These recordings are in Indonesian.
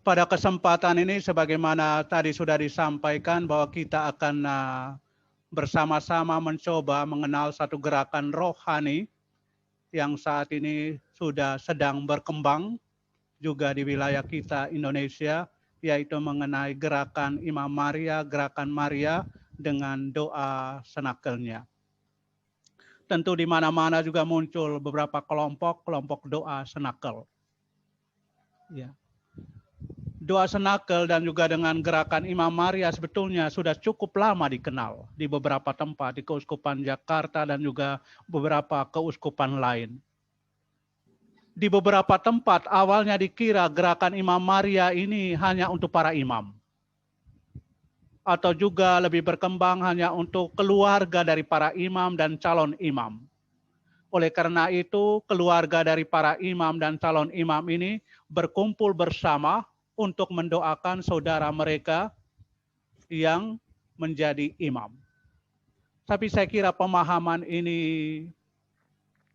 Pada kesempatan ini sebagaimana tadi sudah disampaikan bahwa kita akan bersama-sama mencoba mengenal satu gerakan rohani yang saat ini sudah sedang berkembang juga di wilayah kita Indonesia, yaitu mengenai gerakan Imam Maria, gerakan Maria dengan doa senakelnya. Tentu di mana-mana juga muncul beberapa kelompok doa senakel. Ya. Doa senakel dan juga dengan gerakan Imam Maria sebetulnya sudah cukup lama dikenal di beberapa tempat, di Keuskupan Jakarta dan juga beberapa keuskupan lain. Di beberapa tempat awalnya dikira gerakan Imam Maria ini hanya untuk para imam. Atau juga lebih berkembang hanya untuk keluarga dari para imam dan calon imam. Oleh karena itu, keluarga dari para imam dan calon imam ini berkumpul bersama untuk mendoakan saudara mereka yang menjadi imam. Tapi saya kira pemahaman ini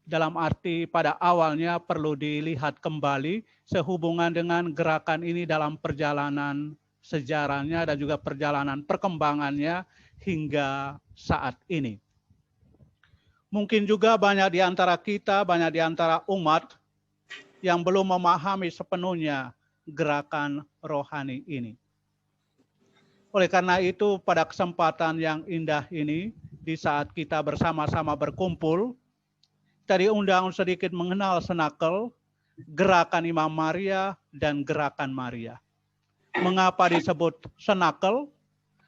dalam arti pada awalnya perlu dilihat kembali sehubungan dengan gerakan ini dalam perjalanan sejarahnya dan juga perjalanan perkembangannya hingga saat ini. Mungkin juga banyak di antara kita, banyak di antara umat yang belum memahami sepenuhnya gerakan rohani ini. Oleh karena itu, pada kesempatan yang indah ini, di saat kita bersama-sama berkumpul, tadi undang sedikit mengenal senakel, gerakan Imam Maria dan gerakan Maria. Mengapa disebut senakel,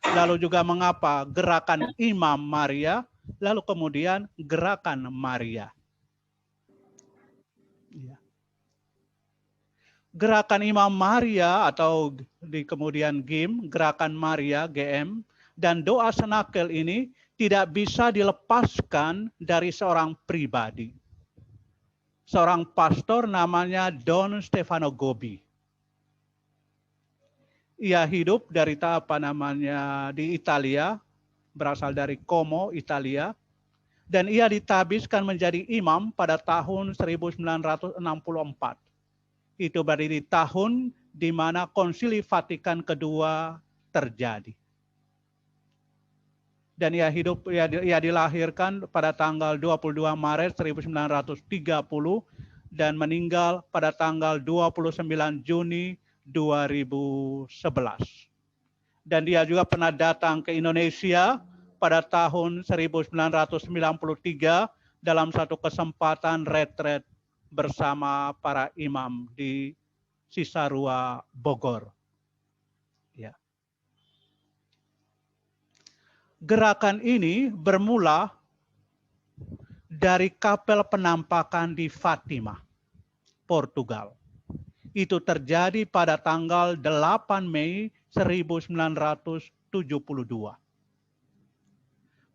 lalu juga mengapa gerakan Imam Maria, lalu kemudian gerakan Maria. Gerakan Imam Maria atau di kemudian GIM, gerakan Maria, GM, dan doa senakel ini tidak bisa dilepaskan dari seorang pribadi. Seorang pastor namanya Don Stefano Gobbi. Ia hidup dari di Italia, berasal dari Como, Italia, dan ia ditabiskan menjadi imam pada tahun 1964. Itu berarti di tahun di mana Konsili Vatikan kedua terjadi. Dan ia dilahirkan pada tanggal 22 Maret 1930 dan meninggal pada tanggal 29 Juni 2011. Dan dia juga pernah datang ke Indonesia pada tahun 1993 dalam satu kesempatan retret bersama para imam di Cisarua, Bogor. Ya. Gerakan ini bermula dari kapel penampakan di Fatima, Portugal. Itu terjadi pada tanggal 8 Mei 1972.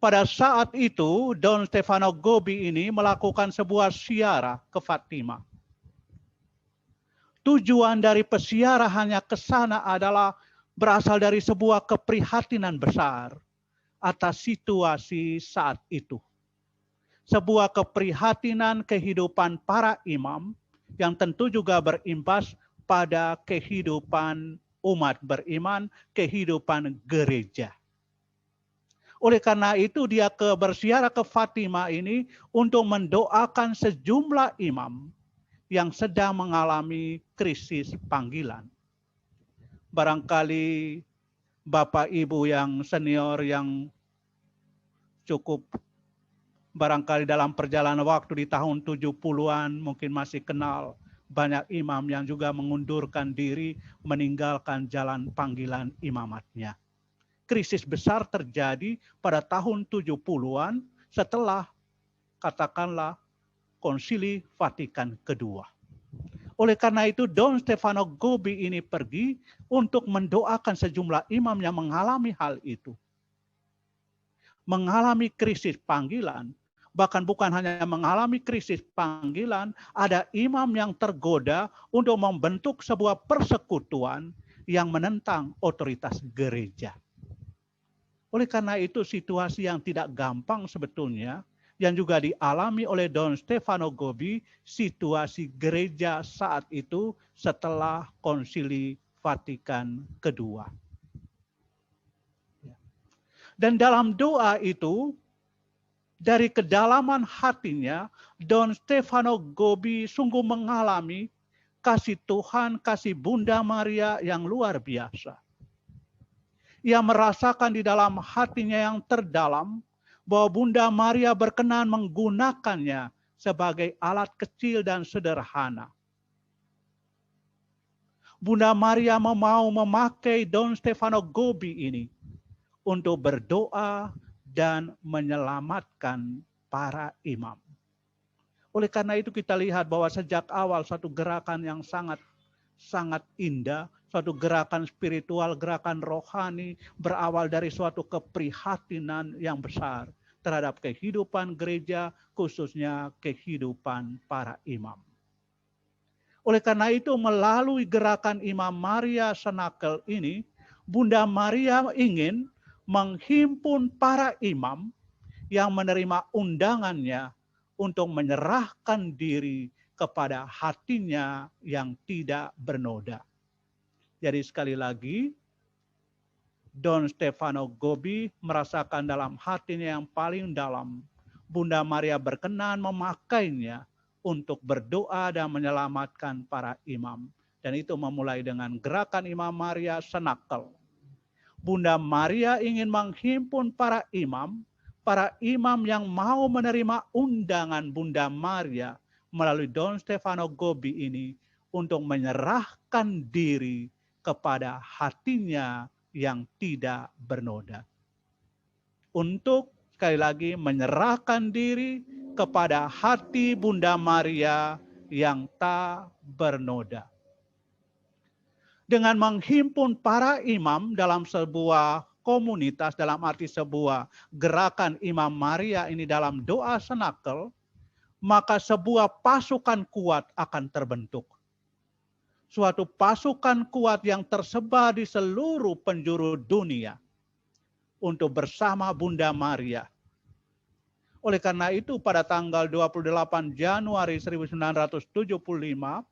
Pada saat itu, Don Stefano Gobbi ini melakukan sebuah ziarah ke Fatima. Tujuan dari peziarahannya ke sana adalah berasal dari sebuah keprihatinan besar atas situasi saat itu. Sebuah keprihatinan kehidupan para imam yang tentu juga berimbas pada kehidupan umat beriman, kehidupan gereja. Oleh karena itu dia berziarah ke Fatima ini untuk mendoakan sejumlah imam yang sedang mengalami krisis panggilan. Barangkali Bapak Ibu yang senior yang cukup barangkali dalam perjalanan waktu di tahun 70-an mungkin masih kenal banyak imam yang juga mengundurkan diri meninggalkan jalan panggilan imamatnya. Krisis besar terjadi pada tahun 70-an setelah katakanlah Konsili Vatikan kedua. Oleh karena itu Don Stefano Gobbi ini pergi untuk mendoakan sejumlah imam yang mengalami hal itu. Mengalami krisis panggilan, bahkan bukan hanya mengalami krisis panggilan, ada imam yang tergoda untuk membentuk sebuah persekutuan yang menentang otoritas gereja. Oleh karena itu situasi yang tidak gampang sebetulnya yang juga dialami oleh Don Stefano Gobbi, situasi gereja saat itu setelah Konsili Vatikan kedua. Dan dalam doa itu, dari kedalaman hatinya, Don Stefano Gobbi sungguh mengalami kasih Tuhan, kasih Bunda Maria yang luar biasa. Ia merasakan di dalam hatinya yang terdalam bahwa Bunda Maria berkenan menggunakannya sebagai alat kecil dan sederhana. Bunda Maria mau memakai Don Stefano Gobbi ini untuk berdoa dan menyelamatkan para imam. Oleh karena itu kita lihat bahwa sejak awal satu gerakan yang sangat indah, suatu gerakan spiritual, gerakan rohani berawal dari suatu keprihatinan yang besar terhadap kehidupan gereja, khususnya kehidupan para imam. Oleh karena itu melalui gerakan Imam Maria Cenakel ini, Bunda Maria ingin menghimpun para imam yang menerima undangannya untuk menyerahkan diri kepada hatinya yang tidak bernoda. Jadi sekali lagi, Don Stefano Gobbi merasakan dalam hatinya yang paling dalam, Bunda Maria berkenan memakainya untuk berdoa dan menyelamatkan para imam. Dan itu memulai dengan gerakan Imam Maria Cenakel. Bunda Maria ingin menghimpun para imam yang mau menerima undangan Bunda Maria melalui Don Stefano Gobbi ini untuk menyerahkan diri kepada hatinya yang tidak bernoda. Untuk sekali lagi menyerahkan diri kepada hati Bunda Maria yang tak bernoda. Dengan menghimpun para imam dalam sebuah komunitas, dalam arti sebuah gerakan Imam Maria ini dalam doa Cenakel, maka sebuah pasukan kuat akan terbentuk. Suatu pasukan kuat yang tersebar di seluruh penjuru dunia untuk bersama Bunda Maria. Oleh karena itu pada tanggal 28 Januari 1975,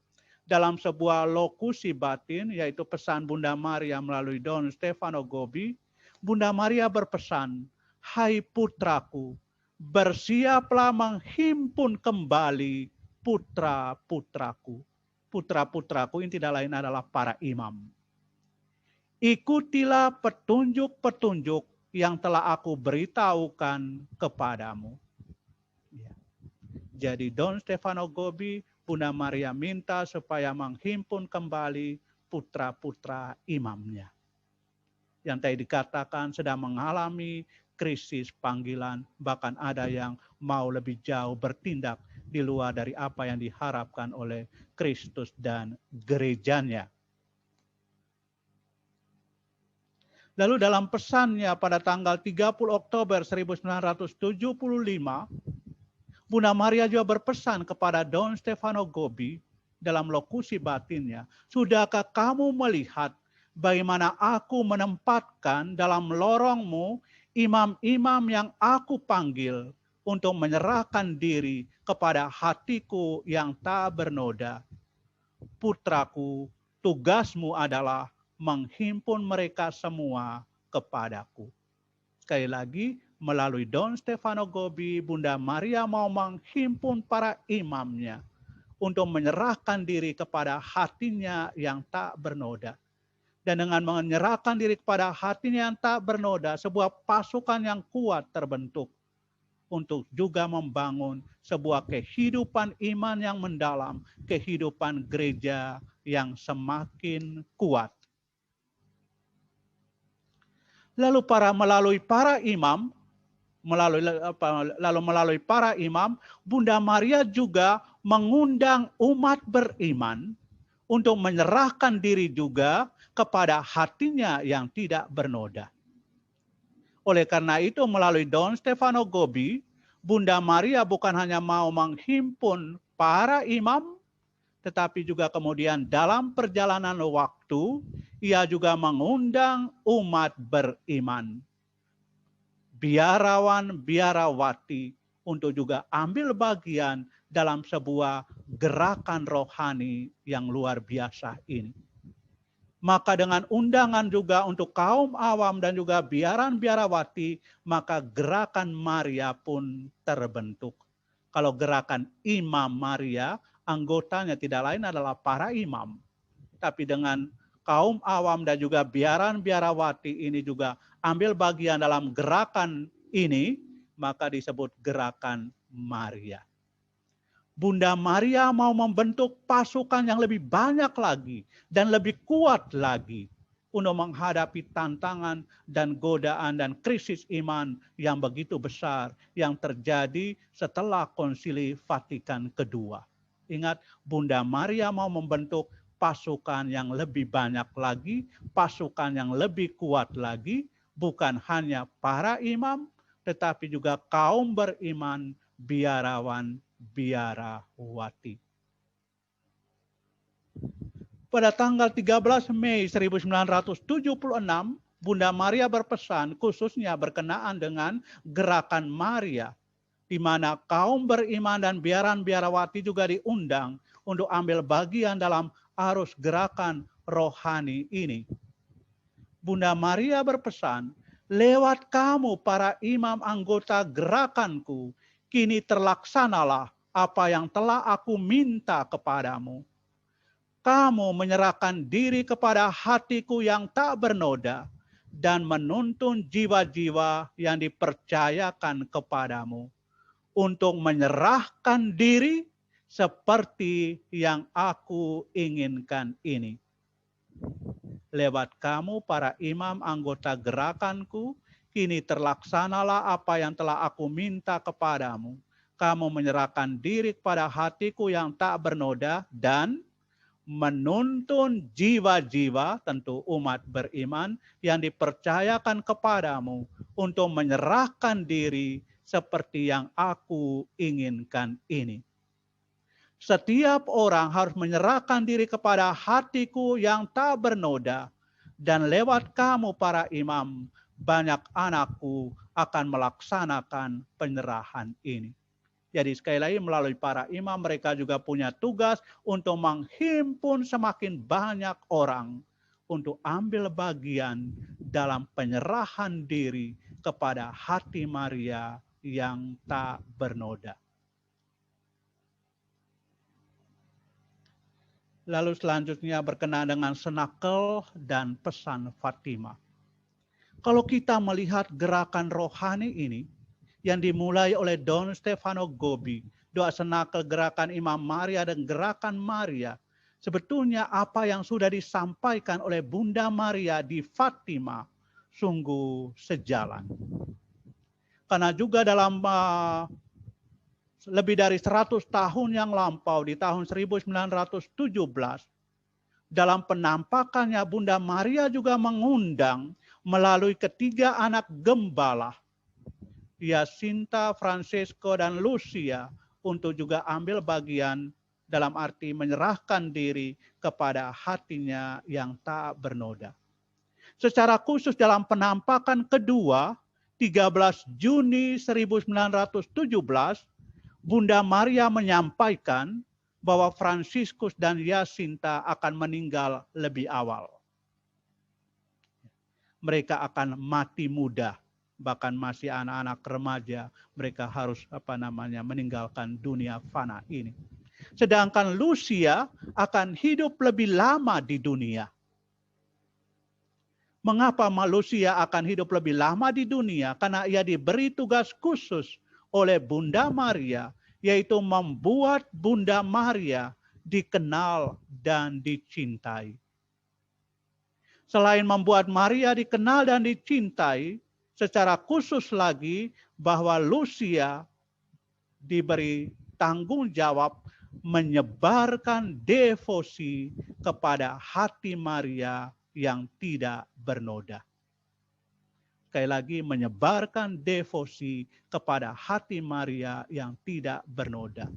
dalam sebuah lokusi batin, yaitu pesan Bunda Maria melalui Don Stefano Gobbi, Bunda Maria berpesan, "Hai putraku, bersiaplah menghimpun kembali putra-putraku." Putra-putraku ini tidak lain adalah para imam. Ikutilah petunjuk-petunjuk yang telah aku beritahukan kepadamu. Jadi Don Stefano Gobbi, Bunda Maria minta supaya menghimpun kembali putra-putra imamnya. Yang tadi dikatakan sedang mengalami krisis panggilan, bahkan ada yang mau lebih jauh bertindak di luar dari apa yang diharapkan oleh Kristus dan gerejanya. Lalu dalam pesannya pada tanggal 30 Oktober 1975, Bunda Maria juga berpesan kepada Don Stefano Gobbi dalam lokusi batinnya, "Sudahkah kamu melihat bagaimana aku menempatkan dalam lorongmu imam-imam yang aku panggil untuk menyerahkan diri kepada hatiku yang tak bernoda? Putraku, tugasmu adalah menghimpun mereka semua kepadaku." Sekali lagi, melalui Don Stefano Gobbi, Bunda Maria mau menghimpun para imamnya untuk menyerahkan diri kepada hatinya yang tak bernoda. Dan dengan menyerahkan diri kepada hatinya yang tak bernoda, sebuah pasukan yang kuat terbentuk untuk juga membangun sebuah kehidupan iman yang mendalam, kehidupan gereja yang semakin kuat. Lalu melalui para imam, Bunda Maria juga mengundang umat beriman untuk menyerahkan diri juga kepada hatinya yang tidak bernoda. Oleh karena itu melalui Don Stefano Gobbi, Bunda Maria bukan hanya mau menghimpun para imam, tetapi juga kemudian dalam perjalanan waktu, ia juga mengundang umat beriman, biarawan, biarawati, untuk juga ambil bagian dalam sebuah gerakan rohani yang luar biasa ini. Maka dengan undangan juga untuk kaum awam dan juga biaran-biarawati, maka gerakan Maria pun terbentuk. Kalau gerakan Imam Maria, anggotanya tidak lain adalah para imam. Tapi dengan kaum awam dan juga biaran-biarawati ini juga ambil bagian dalam gerakan ini, maka disebut gerakan Maria. Bunda Maria mau membentuk pasukan yang lebih banyak lagi dan lebih kuat lagi untuk menghadapi tantangan dan godaan dan krisis iman yang begitu besar yang terjadi setelah Konsili Vatikan kedua. Ingat, Bunda Maria mau membentuk pasukan yang lebih banyak lagi, pasukan yang lebih kuat lagi, bukan hanya para imam, tetapi juga kaum beriman, biarawan, biarawati. Pada tanggal 13 Mei 1976, Bunda Maria berpesan khususnya berkenaan dengan gerakan Maria, di mana kaum beriman dan biaran-biarawati juga diundang untuk ambil bagian dalam arus gerakan rohani ini. Bunda Maria berpesan, lewat kamu para imam anggota gerakanku, kini terlaksanalah apa yang telah aku minta kepadamu. Kamu menyerahkan diri kepada hatiku yang tak bernoda dan menuntun jiwa-jiwa yang dipercayakan kepadamu untuk menyerahkan diri seperti yang aku inginkan ini. Lewat kamu para imam anggota gerakanku, kini terlaksanalah apa yang telah aku minta kepadamu. Kamu menyerahkan diri kepada hatiku yang tak bernoda dan menuntun jiwa-jiwa, tentu umat beriman, yang dipercayakan kepadamu untuk menyerahkan diri seperti yang aku inginkan ini. Setiap orang harus menyerahkan diri kepada hatiku yang tak bernoda. Dan lewat kamu para imam, banyak anakku akan melaksanakan penyerahan ini. Jadi sekali lagi melalui para imam mereka juga punya tugas untuk menghimpun semakin banyak orang untuk ambil bagian dalam penyerahan diri kepada hati Maria yang tak bernoda. Lalu selanjutnya berkenaan dengan senakel dan pesan Fatimah. Kalau kita melihat gerakan rohani ini yang dimulai oleh Don Stefano Gobbi, doa senakel gerakan Imam Maria dan gerakan Maria, sebetulnya apa yang sudah disampaikan oleh Bunda Maria di Fatimah sungguh sejalan. Karena juga dalam lebih dari 100 tahun yang lampau di tahun 1917, dalam penampakannya Bunda Maria juga mengundang melalui ketiga anak gembala, Jacinta, Francesco, dan Lucia, untuk juga ambil bagian dalam arti menyerahkan diri kepada hatinya yang tak bernoda. Secara khusus dalam penampakan kedua, 13 Juni 1917, Bunda Maria menyampaikan bahwa Fransiskus dan Jacinta akan meninggal lebih awal. Mereka akan mati muda, bahkan masih anak-anak remaja, mereka harus meninggalkan dunia fana ini. Sedangkan Lucia akan hidup lebih lama di dunia. Mengapa Lucia akan hidup lebih lama di dunia? Karena ia diberi tugas khusus oleh Bunda Maria, yaitu membuat Bunda Maria dikenal dan dicintai. Selain membuat Maria dikenal dan dicintai, secara khusus lagi bahwa Lucia diberi tanggung jawab menyebarkan devosi kepada hati Maria yang tidak bernoda. Sekali lagi, menyebarkan devosi kepada hati Maria yang tidak bernoda.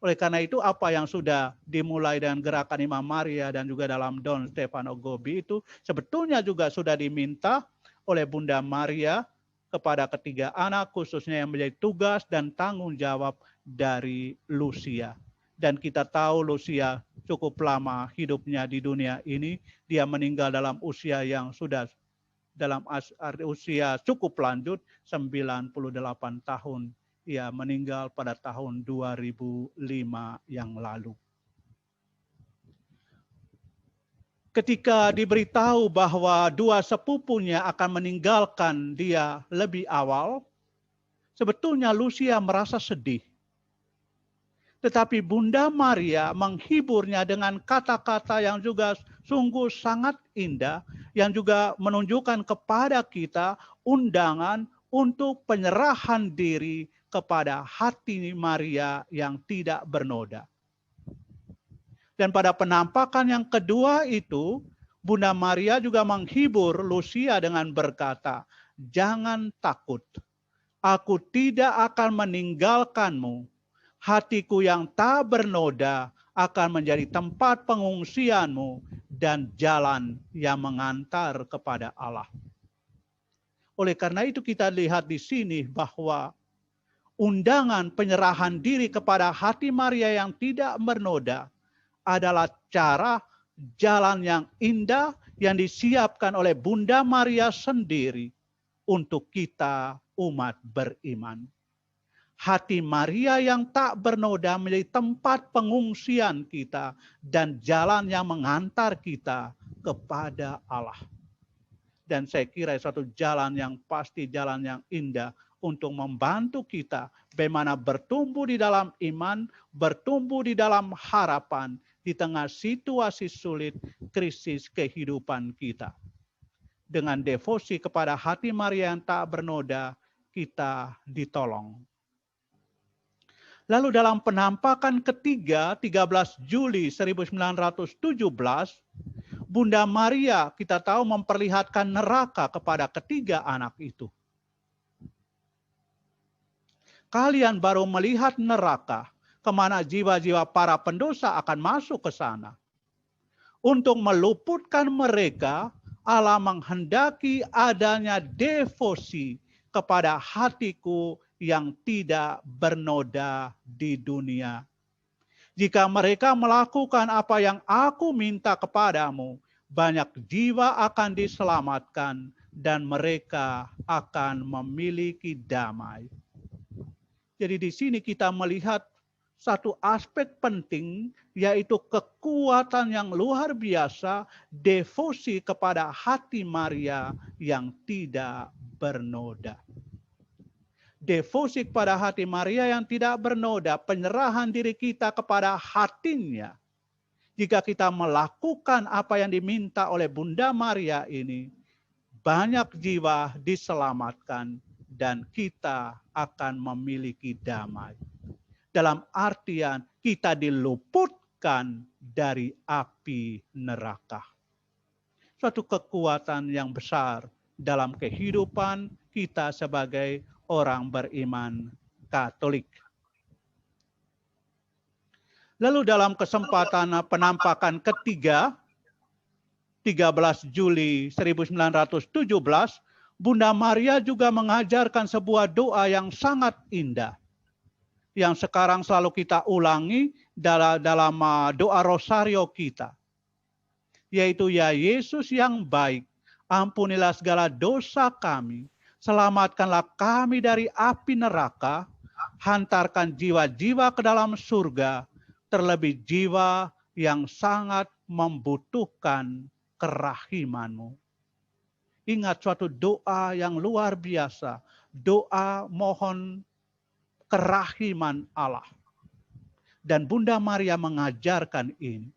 Oleh karena itu, apa yang sudah dimulai dengan gerakan Imam Maria dan juga dalam Don Stefano Gobbi itu sebetulnya juga sudah diminta oleh Bunda Maria kepada ketiga anak, khususnya yang menjadi tugas dan tanggung jawab dari Lucia. Dan kita tahu Lucia cukup lama hidupnya di dunia ini. Dia meninggal dalam usia yang sudah dalam usia cukup lanjut, 98 tahun. Ia meninggal pada tahun 2005 yang lalu. Ketika diberitahu bahwa dua sepupunya akan meninggalkan dia lebih awal, sebetulnya Lucia merasa sedih. Tetapi Bunda Maria menghiburnya dengan kata-kata yang juga sungguh sangat indah, yang juga menunjukkan kepada kita undangan untuk penyerahan diri kepada hati Maria yang tidak bernoda. Dan pada penampakan yang kedua itu, Bunda Maria juga menghibur Lucia dengan berkata, "Jangan takut, aku tidak akan meninggalkanmu. Hatiku yang tak bernoda akan menjadi tempat pengungsianmu dan jalan yang mengantar kepada Allah." Oleh karena itu kita lihat di sini bahwa undangan penyerahan diri kepada hati Maria yang tidak bernoda adalah cara jalan yang indah yang disiapkan oleh Bunda Maria sendiri untuk kita umat beriman. Hati Maria yang tak bernoda menjadi tempat pengungsian kita dan jalan yang mengantar kita kepada Allah. Dan saya kira suatu jalan yang pasti, jalan yang indah untuk membantu kita bagaimana bertumbuh di dalam iman, bertumbuh di dalam harapan di tengah situasi sulit, krisis kehidupan kita. Dengan devosi kepada hati Maria yang tak bernoda, kita ditolong. Lalu dalam penampakan ketiga, 13 Juli 1917, Bunda Maria kita tahu memperlihatkan neraka kepada ketiga anak itu. Kalian baru melihat neraka, kemana jiwa-jiwa para pendosa akan masuk ke sana. Untuk meluputkan mereka, Allah menghendaki adanya devosi kepada hatiku yang tidak bernoda di dunia. Jika mereka melakukan apa yang aku minta kepadamu, banyak jiwa akan diselamatkan dan mereka akan memiliki damai. Jadi di sini kita melihat satu aspek penting, yaitu kekuatan yang luar biasa, devosi kepada hati Maria yang tidak bernoda. Devosi kepada hati Maria yang tidak bernoda, penyerahan diri kita kepada hatinya. Jika kita melakukan apa yang diminta oleh Bunda Maria ini, banyak jiwa diselamatkan dan kita akan memiliki damai. Dalam artian kita diluputkan dari api neraka. Suatu kekuatan yang besar dalam kehidupan kita sebagai orang beriman Katolik. Lalu dalam kesempatan penampakan ketiga, 13 Juli 1917, Bunda Maria juga mengajarkan sebuah doa yang sangat indah. Yang sekarang selalu kita ulangi dalam doa rosario kita. Yaitu, ya Yesus yang baik, ampunilah segala dosa kami, selamatkanlah kami dari api neraka, hantarkan jiwa-jiwa ke dalam surga, terlebih jiwa yang sangat membutuhkan kerahiman-Mu. Ingat suatu doa yang luar biasa, doa mohon kerahiman Allah. Dan Bunda Maria mengajarkan ini.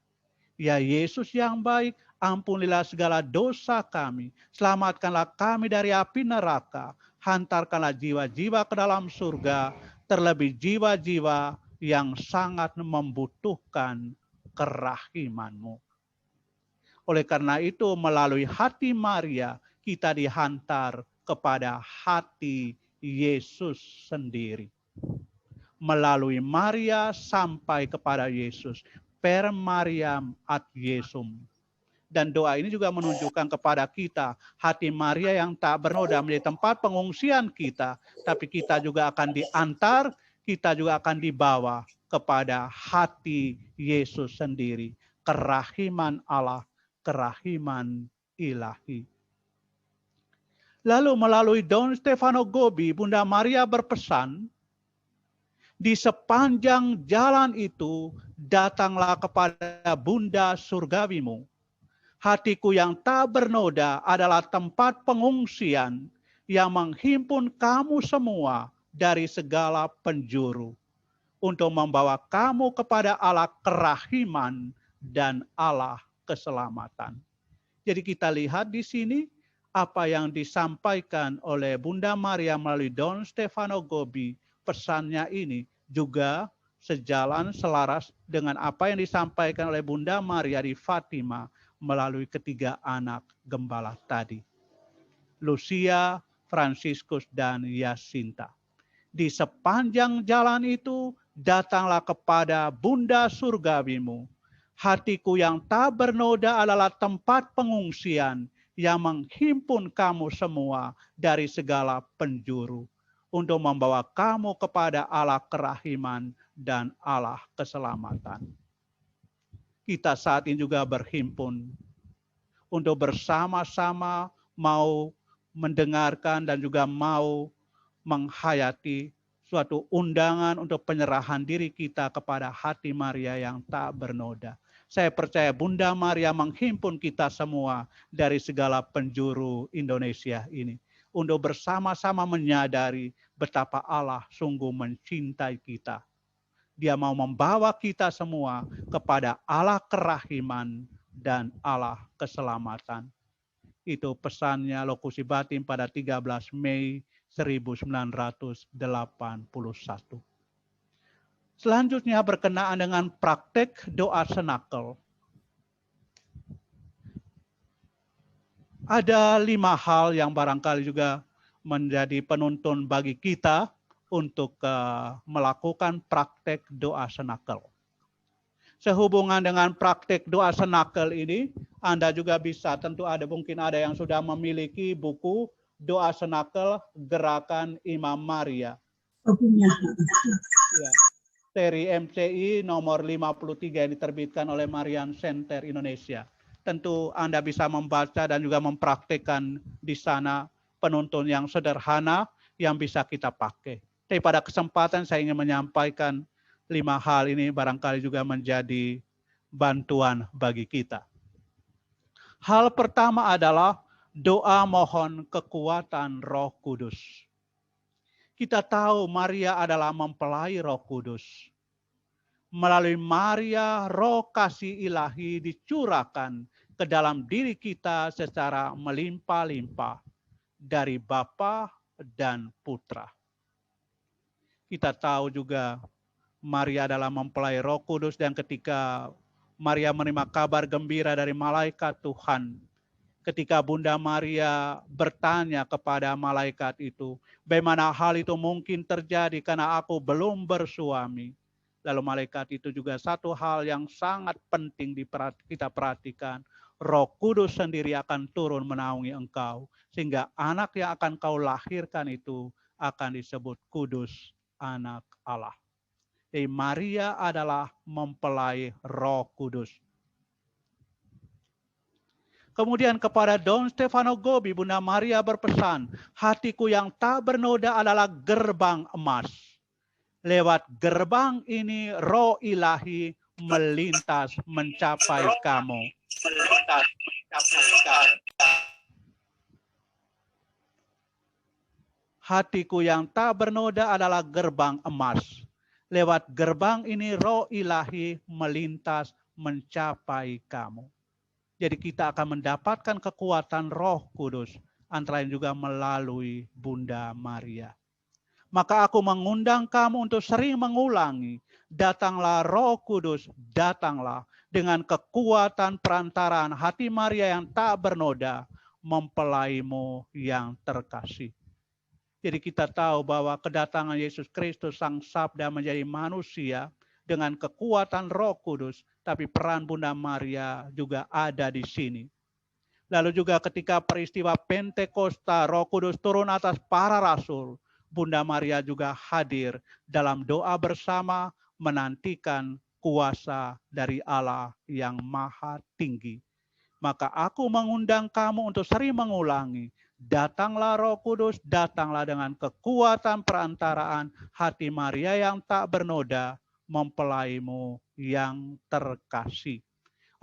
Ya Yesus yang baik, ampunilah segala dosa kami, selamatkanlah kami dari api neraka, hantarkanlah jiwa-jiwa ke dalam surga, terlebih jiwa-jiwa yang sangat membutuhkan kerahiman-Mu. Oleh karena itu, melalui hati Maria, kita dihantar kepada hati Yesus sendiri. Melalui Maria sampai kepada Yesus. Per Mariam ad Jesum. Dan doa ini juga menunjukkan kepada kita, hati Maria yang tak bernoda menjadi tempat pengungsian kita, tapi kita juga akan diantar, kita juga akan dibawa kepada hati Yesus sendiri. Kerahiman Allah, kerahiman ilahi. Lalu melalui Don Stefano Gobbi, Bunda Maria berpesan, di sepanjang jalan itu datanglah kepada Bunda surgawimu. Hatiku yang tak bernoda adalah tempat pengungsian yang menghimpun kamu semua dari segala penjuru untuk membawa kamu kepada Allah kerahiman dan Allah keselamatan. Jadi kita lihat di sini apa yang disampaikan oleh Bunda Maria melalui Don Stefano Gobbi, pesannya ini juga sejalan selaras dengan apa yang disampaikan oleh Bunda Maria di Fatima melalui ketiga anak gembala tadi, Lucia, Franciscus, dan Yasinta. Di sepanjang jalan itu datanglah kepada Bunda surgawimu. Hatiku yang tak bernoda adalah tempat pengungsian yang menghimpun kamu semua dari segala penjuru untuk membawa kamu kepada Allah kerahiman dan Allah keselamatan. Kita saat ini juga berhimpun untuk bersama-sama mau mendengarkan dan juga mau menghayati suatu undangan untuk penyerahan diri kita kepada hati Maria yang tak bernoda. Saya percaya Bunda Maria menghimpun kita semua dari segala penjuru Indonesia ini untuk bersama-sama menyadari betapa Allah sungguh mencintai kita. Dia mau membawa kita semua kepada Allah kerahiman dan Allah keselamatan. Itu pesannya Lokusi Batin pada 13 Mei 1981. Selanjutnya berkenaan dengan praktek doa senakel. Ada 5 hal yang barangkali juga menjadi penuntun bagi kita untuk melakukan praktek doa senakel. Sehubungan dengan praktek doa senakel ini, Anda juga bisa, tentu mungkin ada yang sudah memiliki buku doa senakel Gerakan Imam Maria. Ya, seri MCI nomor 53 yang diterbitkan oleh Marian Center Indonesia. Tentu Anda bisa membaca dan juga mempraktekkan di sana penuntun yang sederhana yang bisa kita pakai. Tapi pada kesempatan saya ingin menyampaikan 5 hal ini barangkali juga menjadi bantuan bagi kita. Hal pertama adalah doa mohon kekuatan Roh Kudus. Kita tahu Maria adalah mempelai Roh Kudus. Melalui Maria, roh kasih ilahi dicurahkan ke dalam diri kita secara melimpah-limpah dari Bapa dan Putra. Kita tahu juga Maria adalah mempelai Roh Kudus dan ketika Maria menerima kabar gembira dari malaikat Tuhan, ketika Bunda Maria bertanya kepada malaikat itu, bagaimana hal itu mungkin terjadi karena aku belum bersuami. Lalu malaikat itu juga satu hal yang sangat penting kita perhatikan, Roh Kudus sendiri akan turun menaungi engkau, sehingga anak yang akan kau lahirkan itu akan disebut kudus, anak Allah. Jadi Maria adalah mempelai Roh Kudus. Kemudian kepada Don Stefano Gobbi, Bunda Maria berpesan, hatiku yang tak bernoda adalah gerbang emas. Lewat gerbang ini roh ilahi melintas mencapai kamu. Hatiku yang tak bernoda adalah gerbang emas. Lewat gerbang ini roh ilahi melintas mencapai kamu. Jadi kita akan mendapatkan kekuatan Roh Kudus, antara lain juga melalui Bunda Maria. Maka aku mengundang kamu untuk sering mengulangi, datanglah Roh Kudus, datanglah dengan kekuatan perantaraan hati Maria yang tak bernoda, mempelaimu yang terkasih. Jadi kita tahu bahwa kedatangan Yesus Kristus Sang Sabda menjadi manusia dengan kekuatan Roh Kudus, tapi peran Bunda Maria juga ada di sini. Lalu juga ketika peristiwa Pentakosta, Roh Kudus turun atas para rasul, Bunda Maria juga hadir dalam doa bersama menantikan kuasa dari Allah yang maha tinggi. Maka aku mengundang kamu untuk sering mengulangi, datanglah Roh Kudus, datanglah dengan kekuatan perantaraan hati Maria yang tak bernoda, mempelaimu yang terkasih.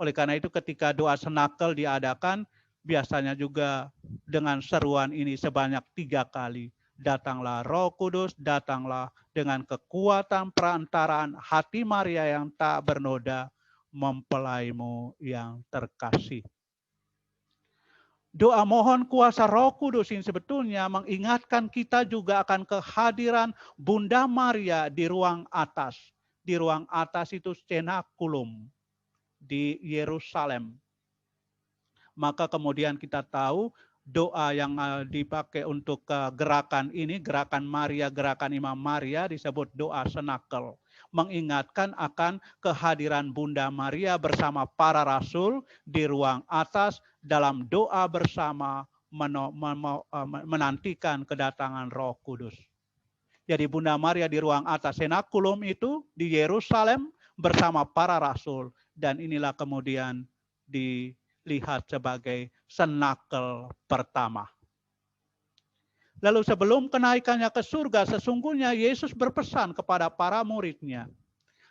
Oleh karena itu ketika doa senakel diadakan, biasanya juga dengan seruan ini sebanyak 3 kali. Datanglah Roh Kudus, datanglah dengan kekuatan perantaraan hati Maria yang tak bernoda, mempelaimu yang terkasih. Doa mohon kuasa Roh Kudus ini sebetulnya mengingatkan kita juga akan kehadiran Bunda Maria di ruang atas. Di ruang atas itu cenakulum di Yerusalem. Maka kemudian kita tahu doa yang dipakai untuk gerakan ini, gerakan Maria, gerakan Imam Maria disebut doa senakel. Mengingatkan akan kehadiran Bunda Maria bersama para rasul di ruang atas dalam doa bersama menantikan kedatangan Roh Kudus. Jadi Bunda Maria di ruang atas senakulum itu di Yerusalem bersama para rasul, dan inilah kemudian dilihat sebagai senakel pertama. Lalu sebelum kenaikannya ke surga, sesungguhnya Yesus berpesan kepada para muridnya,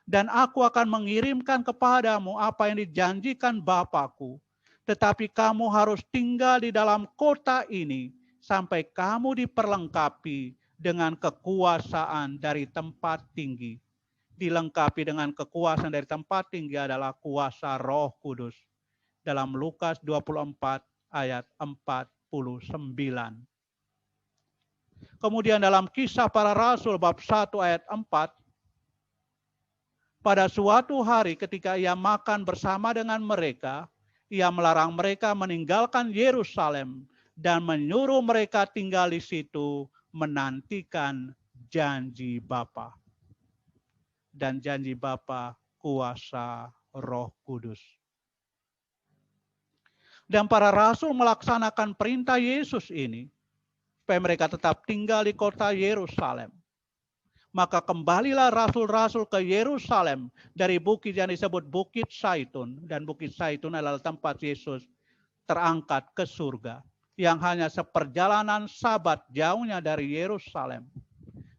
dan aku akan mengirimkan kepadamu apa yang dijanjikan Bapa-Ku, tetapi kamu harus tinggal di dalam kota ini sampai kamu diperlengkapi dengan kekuasaan dari tempat tinggi. Dilengkapi dengan kekuasaan dari tempat tinggi adalah kuasa Roh Kudus. Dalam Lukas 24 ayat 49. Kemudian dalam Kisah Para Rasul bab 1 ayat 4, pada suatu hari ketika ia makan bersama dengan mereka, ia melarang mereka meninggalkan Yerusalem dan menyuruh mereka tinggal di situ menantikan janji Bapa. Dan janji Bapa kuasa Roh Kudus. Dan para rasul melaksanakan perintah Yesus ini supaya mereka tetap tinggal di kota Yerusalem. Maka kembalilah rasul-rasul ke Yerusalem dari bukit yang disebut Bukit Zaitun, dan Bukit Zaitun adalah tempat Yesus terangkat ke surga, yang hanya seperjalanan Sabat jauhnya dari Yerusalem.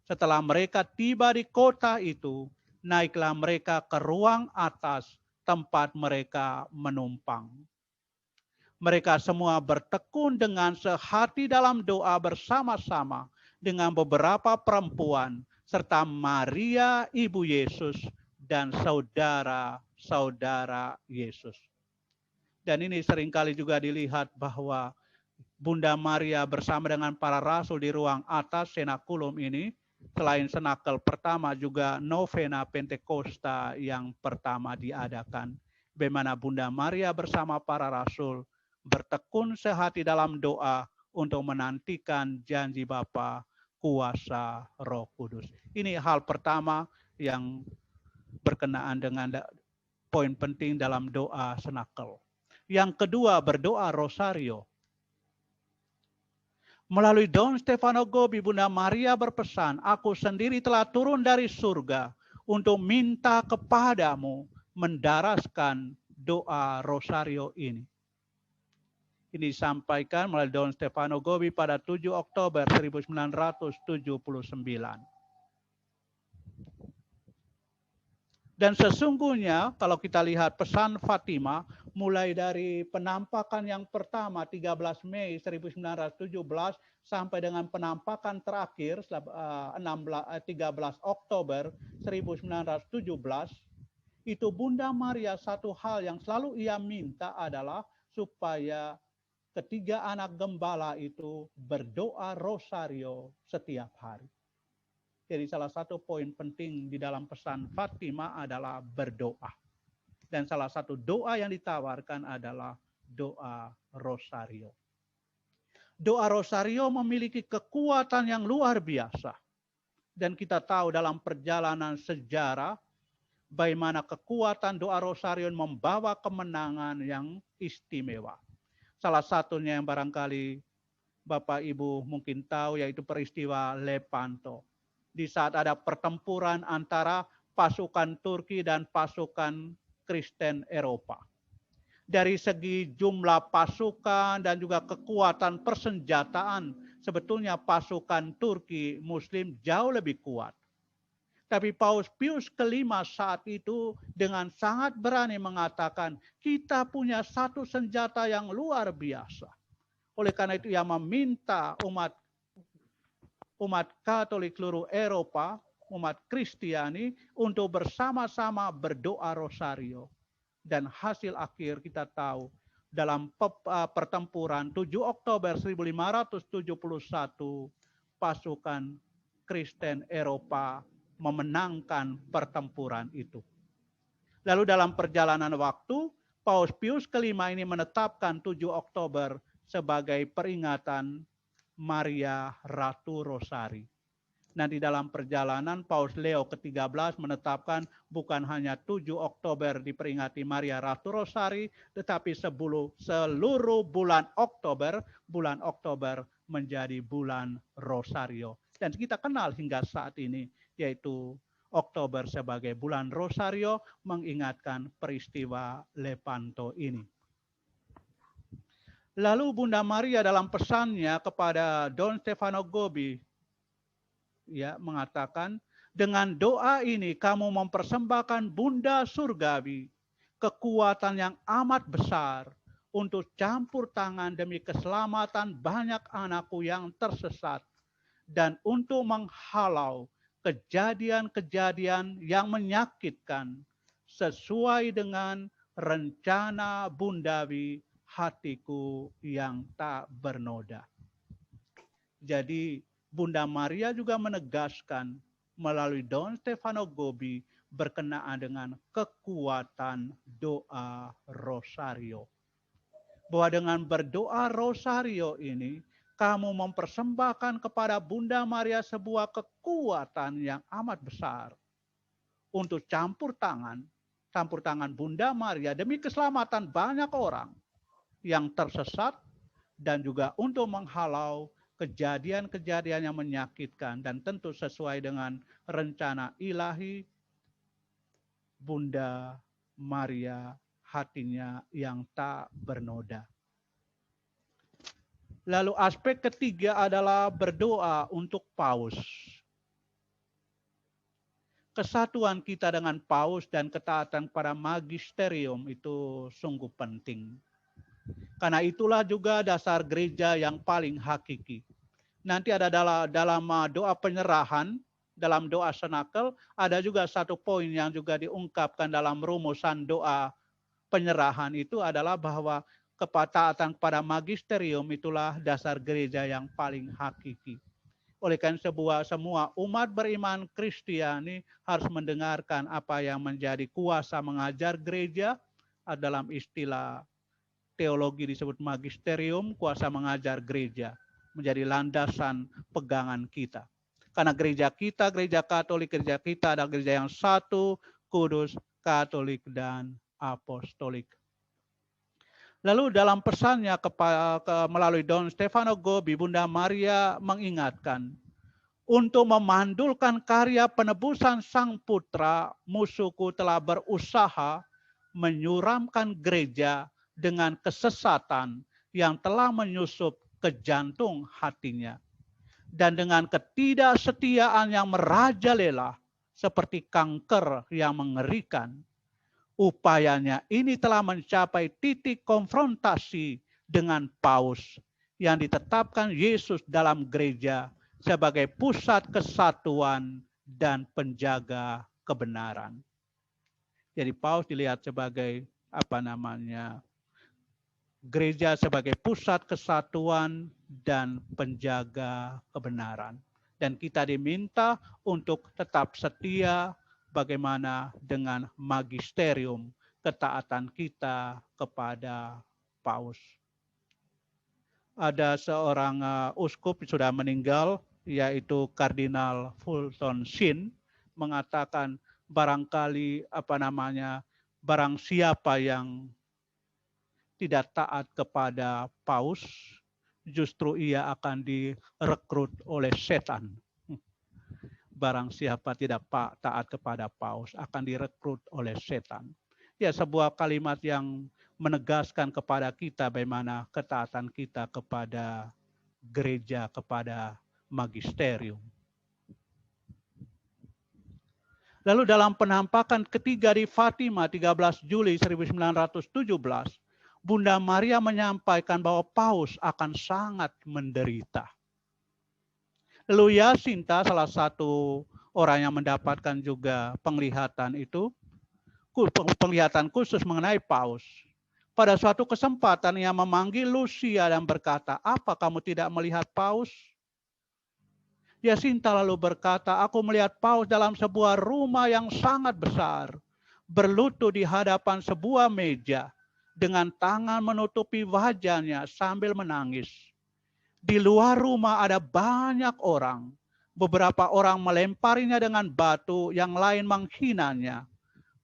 Setelah mereka tiba di kota itu, naiklah mereka ke ruang atas tempat mereka menumpang. Mereka semua bertekun dengan sehati dalam doa bersama-sama dengan beberapa perempuan serta Maria ibu Yesus dan saudara-saudara Yesus. Dan ini seringkali juga dilihat bahwa Bunda Maria bersama dengan para rasul di ruang atas senakulum ini, selain senakel pertama juga novena Pentakosta yang pertama diadakan, di mana Bunda Maria bersama para rasul bertekun sehati dalam doa untuk menantikan janji Bapa kuasa Roh Kudus. Ini hal pertama yang berkenaan dengan poin penting dalam doa senakel. Yang kedua, berdoa rosario. Melalui Don Stefano Gobbi, Bunda Maria berpesan, aku sendiri telah turun dari surga untuk minta kepadamu mendaraskan doa rosario ini. Ini disampaikan melalui Don Stefano Gobbi pada 7 Oktober 1979. Dan sesungguhnya kalau kita lihat pesan Fatima, mulai dari penampakan yang pertama 13 Mei 1917 sampai dengan penampakan terakhir 13 Oktober 1917, itu Bunda Maria satu hal yang selalu ia minta adalah supaya ketiga anak gembala itu berdoa rosario setiap hari. Jadi salah satu poin penting di dalam pesan Fatima adalah berdoa. Dan salah satu doa yang ditawarkan adalah doa rosario. Doa rosario memiliki kekuatan yang luar biasa. Dan kita tahu dalam perjalanan sejarah, bagaimana kekuatan doa rosario membawa kemenangan yang istimewa. Salah satunya yang barangkali Bapak Ibu mungkin tahu, yaitu peristiwa Lepanto. Di saat ada pertempuran antara pasukan Turki dan pasukan Kristen Eropa. Dari segi jumlah pasukan dan juga kekuatan persenjataan, sebetulnya pasukan Turki Muslim jauh lebih kuat. Tapi Paus Pius kelima saat itu dengan sangat berani mengatakan, kita punya satu senjata yang luar biasa. Oleh karena itu ia meminta umat Katolik seluruh Eropa, umat Kristiani untuk bersama-sama berdoa rosario. Dan hasil akhir kita tahu dalam pertempuran 7 Oktober 1571 pasukan Kristen Eropa memenangkan pertempuran itu. Lalu dalam perjalanan waktu, Paus Pius kelima ini menetapkan 7 Oktober sebagai peringatan Maria Ratu Rosari. Nanti dalam perjalanan Paus Leo ke-13 menetapkan bukan hanya 7 Oktober diperingati Maria Ratu Rosari, tetapi seluruh bulan Oktober menjadi bulan Rosario. Dan kita kenal hingga saat ini, yaitu Oktober sebagai bulan Rosario, mengingatkan peristiwa Lepanto ini. Lalu Bunda Maria dalam pesannya kepada Don Stefano Gobbi, ya, mengatakan, dengan doa ini kamu mempersembahkan Bunda Surgawi, kekuatan yang amat besar untuk campur tangan demi keselamatan banyak anakku yang tersesat dan untuk menghalau kejadian-kejadian yang menyakitkan sesuai dengan rencana bundawi hatiku yang tak bernoda. Jadi Bunda Maria juga menegaskan melalui Don Stefano Gobbi berkenaan dengan kekuatan doa rosario. Bahwa dengan berdoa rosario ini, kamu mempersembahkan kepada Bunda Maria sebuah kekuatan yang amat besar untuk campur tangan Bunda Maria demi keselamatan banyak orang yang tersesat dan juga untuk menghalau kejadian-kejadian yang menyakitkan dan tentu sesuai dengan rencana ilahi Bunda Maria hatinya yang tak bernoda. Lalu aspek ketiga adalah berdoa untuk Paus. Kesatuan kita dengan Paus dan ketaatan pada magisterium itu sungguh penting. Karena itulah juga dasar gereja yang paling hakiki. Nanti ada dalam doa penyerahan, dalam doa senakel, ada juga satu poin yang juga diungkapkan dalam rumusan doa penyerahan itu adalah bahwa ketaatan pada magisterium itulah dasar gereja yang paling hakiki. Oleh karena semua umat beriman Kristiani harus mendengarkan apa yang menjadi kuasa mengajar gereja, dalam istilah teologi disebut magisterium, kuasa mengajar gereja, menjadi landasan pegangan kita. Karena gereja Katolik adalah gereja yang satu, kudus, Katolik, dan apostolik. Lalu dalam pesannya melalui Don Stefano Gobbi, Bunda Maria mengingatkan, untuk memandulkan karya penebusan Sang Putra, musuhku telah berusaha menyuramkan gereja dengan kesesatan yang telah menyusup ke jantung hatinya. Dan dengan ketidaksetiaan yang merajalela seperti kanker yang mengerikan, upayanya ini telah mencapai titik konfrontasi dengan Paus yang ditetapkan Yesus dalam gereja sebagai pusat kesatuan dan penjaga kebenaran. Jadi Paus dilihat sebagai gereja sebagai pusat kesatuan dan penjaga kebenaran. Dan kita diminta untuk tetap setia bagaimana dengan magisterium ketaatan kita kepada Paus. Ada seorang uskup sudah meninggal, yaitu Kardinal Fulton Sheen, mengatakan barangkali barang siapa yang tidak taat kepada Paus, justru ia akan direkrut oleh setan. barang siapa tidak taat kepada paus akan direkrut oleh setan. Ya, sebuah kalimat yang menegaskan kepada kita bagaimana ketaatan kita kepada gereja, kepada magisterium. Lalu dalam penampakan ketiga di Fatima 13 Juli 1917, Bunda Maria menyampaikan bahwa paus akan sangat menderita. Lalu Yasinta, salah satu orang yang mendapatkan juga penglihatan itu, penglihatan khusus mengenai paus. Pada suatu kesempatan ia memanggil Lucia dan berkata, "Apa kamu tidak melihat paus?" Yasinta lalu berkata, "Aku melihat paus dalam sebuah rumah yang sangat besar, berlutut di hadapan sebuah meja, dengan tangan menutupi wajahnya sambil menangis. Di luar rumah ada banyak orang. Beberapa orang melemparinya dengan batu, yang lain menghinanya.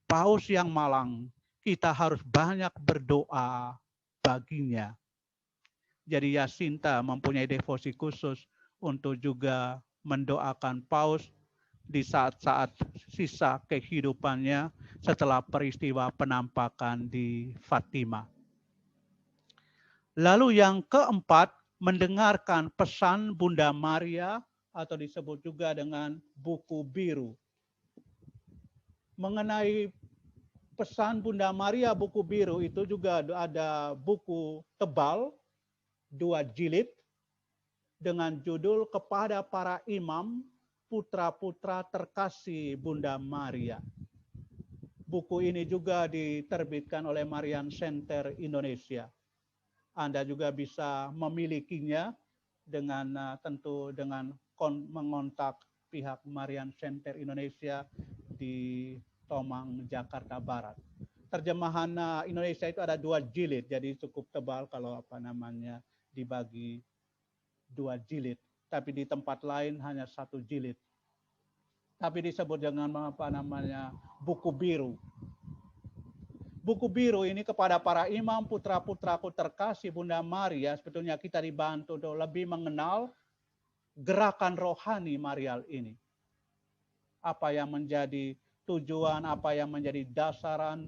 Paus yang malang, kita harus banyak berdoa baginya." Jadi Yasinta mempunyai devosi khusus untuk juga mendoakan paus di saat-saat sisa kehidupannya setelah peristiwa penampakan di Fatima. Lalu yang keempat, mendengarkan pesan Bunda Maria atau disebut juga dengan buku biru. Mengenai pesan Bunda Maria buku biru itu juga ada buku tebal 2 jilid dengan judul Kepada Para Imam, Putra-Putra Terkasih Bunda Maria. Buku ini juga diterbitkan oleh Marian Center Indonesia. Anda juga bisa memilikinya dengan tentu dengan mengontak pihak Marian Center Indonesia di Tomang, Jakarta Barat. Terjemahan Indonesia itu ada 2 jilid, jadi cukup tebal kalau dibagi 2 jilid, tapi di tempat lain hanya 1 jilid. Tapi disebut dengan buku biru. Buku biru ini kepada para imam, putra-putraku terkasih Bunda Maria, sebetulnya kita dibantu untuk lebih mengenal gerakan rohani Marial ini. Apa yang menjadi tujuan, apa yang menjadi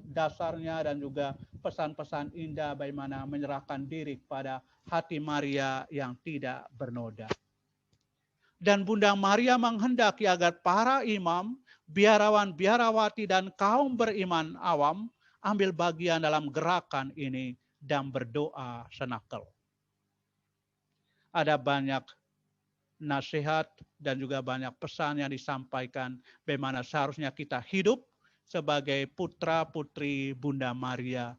dasarnya, dan juga pesan-pesan indah bagaimana menyerahkan diri kepada hati Maria yang tidak bernoda. Dan Bunda Maria menghendaki agar para imam, biarawan, biarawati, dan kaum beriman awam ambil bagian dalam gerakan ini dan berdoa senakel. Ada banyak nasihat dan juga banyak pesan yang disampaikan bagaimana seharusnya kita hidup sebagai putra-putri Bunda Maria,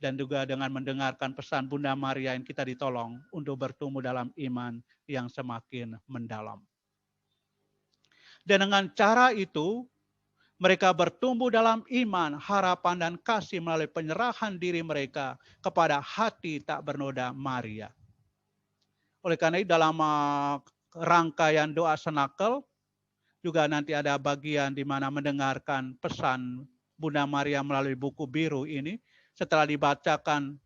dan juga dengan mendengarkan pesan Bunda Maria yang kita ditolong untuk bertumbuh dalam iman yang semakin mendalam. Dan dengan cara itu, mereka bertumbuh dalam iman, harapan, dan kasih melalui penyerahan diri mereka kepada hati tak bernoda Maria. Oleh karena itu dalam rangkaian doa senakel, juga nanti ada bagian di mana mendengarkan pesan Bunda Maria melalui buku biru ini. Setelah dibacakan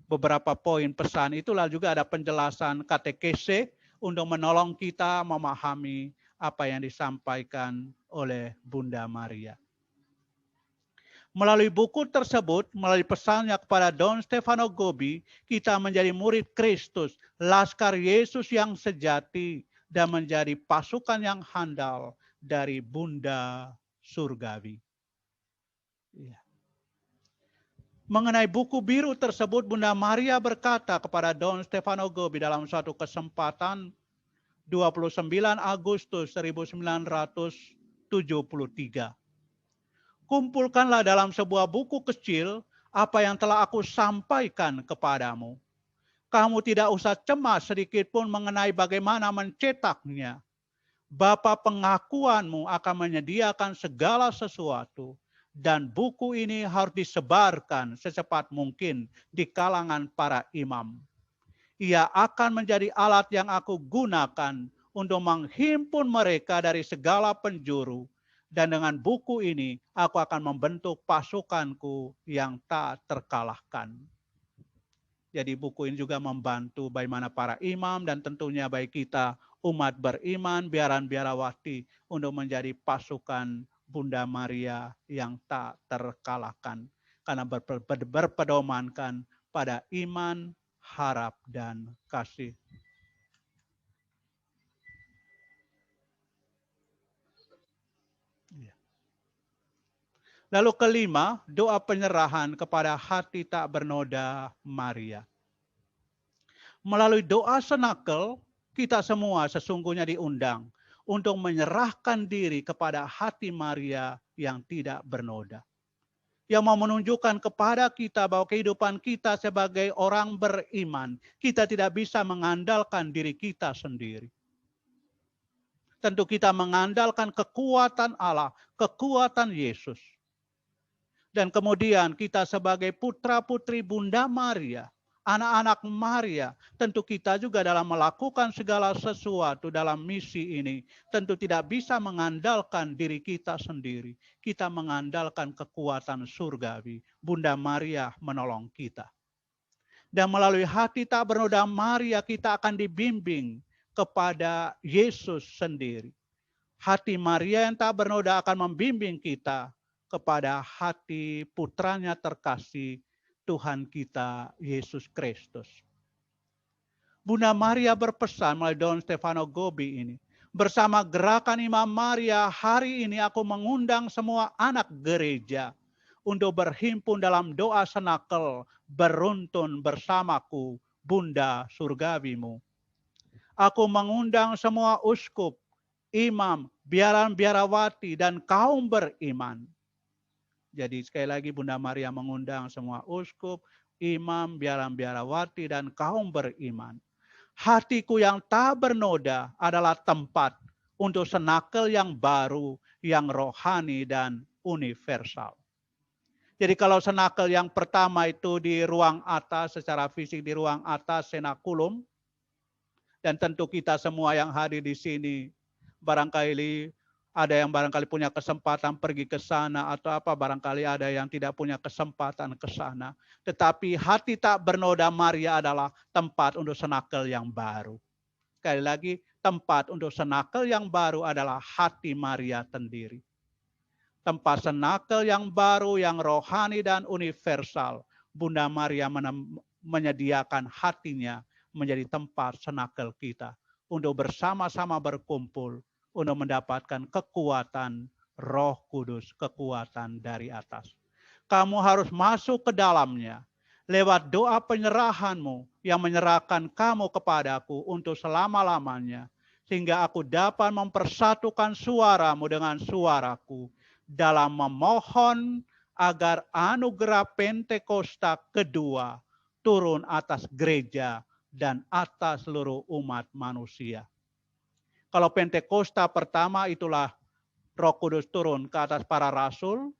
beberapa poin pesan, itulah juga ada penjelasan katekese untuk menolong kita memahami apa yang disampaikan oleh Bunda Maria. Melalui buku tersebut, melalui pesannya kepada Don Stefano Gobbi, kita menjadi murid Kristus, laskar Yesus yang sejati, dan menjadi pasukan yang handal dari Bunda Surgawi. Ya. Mengenai buku biru tersebut, Bunda Maria berkata kepada Don Stefano Gobbi dalam suatu kesempatan 29 Agustus 1973. Kumpulkanlah dalam sebuah buku kecil apa yang telah aku sampaikan kepadamu. Kamu tidak usah cemas sedikit pun mengenai bagaimana mencetaknya. Bapa pengakuanmu akan menyediakan segala sesuatu. Dan buku ini harus disebarkan secepat mungkin di kalangan para imam. Ia akan menjadi alat yang aku gunakan untuk menghimpun mereka dari segala penjuru. Dan dengan buku ini, aku akan membentuk pasukanku yang tak terkalahkan. Jadi buku ini juga membantu bagaimana para imam dan tentunya baik kita umat beriman, biaran-biarawati untuk menjadi pasukan Bunda Maria yang tak terkalahkan. Karena berpedomankan pada iman, harap, dan kasih. Lalu kelima, doa penyerahan kepada hati tak bernoda Maria. Melalui doa senakel, kita semua sesungguhnya diundang untuk menyerahkan diri kepada hati Maria yang tidak bernoda. Yang mau menunjukkan kepada kita bahwa kehidupan kita sebagai orang beriman, kita tidak bisa mengandalkan diri kita sendiri. Tentu kita mengandalkan kekuatan Allah, kekuatan Yesus. Dan kemudian kita sebagai putra-putri Bunda Maria, anak-anak Maria, tentu kita juga dalam melakukan segala sesuatu dalam misi ini, tentu tidak bisa mengandalkan diri kita sendiri. Kita mengandalkan kekuatan surgawi. Bunda Maria menolong kita. Dan melalui hati tak bernoda Maria, kita akan dibimbing kepada Yesus sendiri. Hati Maria yang tak bernoda akan membimbing kita kepada hati putranya terkasih, Tuhan kita Yesus Kristus. Bunda Maria berpesan melalui Don Stefano Gobi ini, bersama gerakan Imam Maria, hari ini aku mengundang semua anak gereja untuk berhimpun dalam doa senakel, beruntun bersamaku, Bunda Surgawimu. Aku mengundang semua uskup, imam, biaran-biarawati, dan kaum beriman. Jadi sekali lagi Bunda Maria mengundang semua uskup, imam, biaran-biarawati, dan kaum beriman. Hatiku yang tak bernoda adalah tempat untuk senakel yang baru, yang rohani dan universal. Jadi kalau senakel yang pertama itu di ruang atas, secara fisik di ruang atas senakulum, dan tentu kita semua yang hadir di sini, barangkali ada yang barangkali punya kesempatan pergi ke sana atau apa, barangkali ada yang tidak punya kesempatan ke sana. Tetapi hati tak bernoda Maria adalah tempat untuk senakel yang baru. Sekali lagi, tempat untuk senakel yang baru adalah hati Maria sendiri. Tempat senakel yang baru, yang rohani dan universal. Bunda Maria menyediakan hatinya menjadi tempat senakel kita untuk bersama-sama berkumpul untuk mendapatkan kekuatan Roh Kudus, kekuatan dari atas. Kamu harus masuk ke dalamnya lewat doa penyerahanmu yang menyerahkan kamu kepadaku untuk selama-lamanya, sehingga aku dapat mempersatukan suaramu dengan suaraku dalam memohon agar anugerah Pentakosta kedua turun atas gereja dan atas seluruh umat manusia. Kalau Pentakosta pertama itulah Roh Kudus turun ke atas para rasul,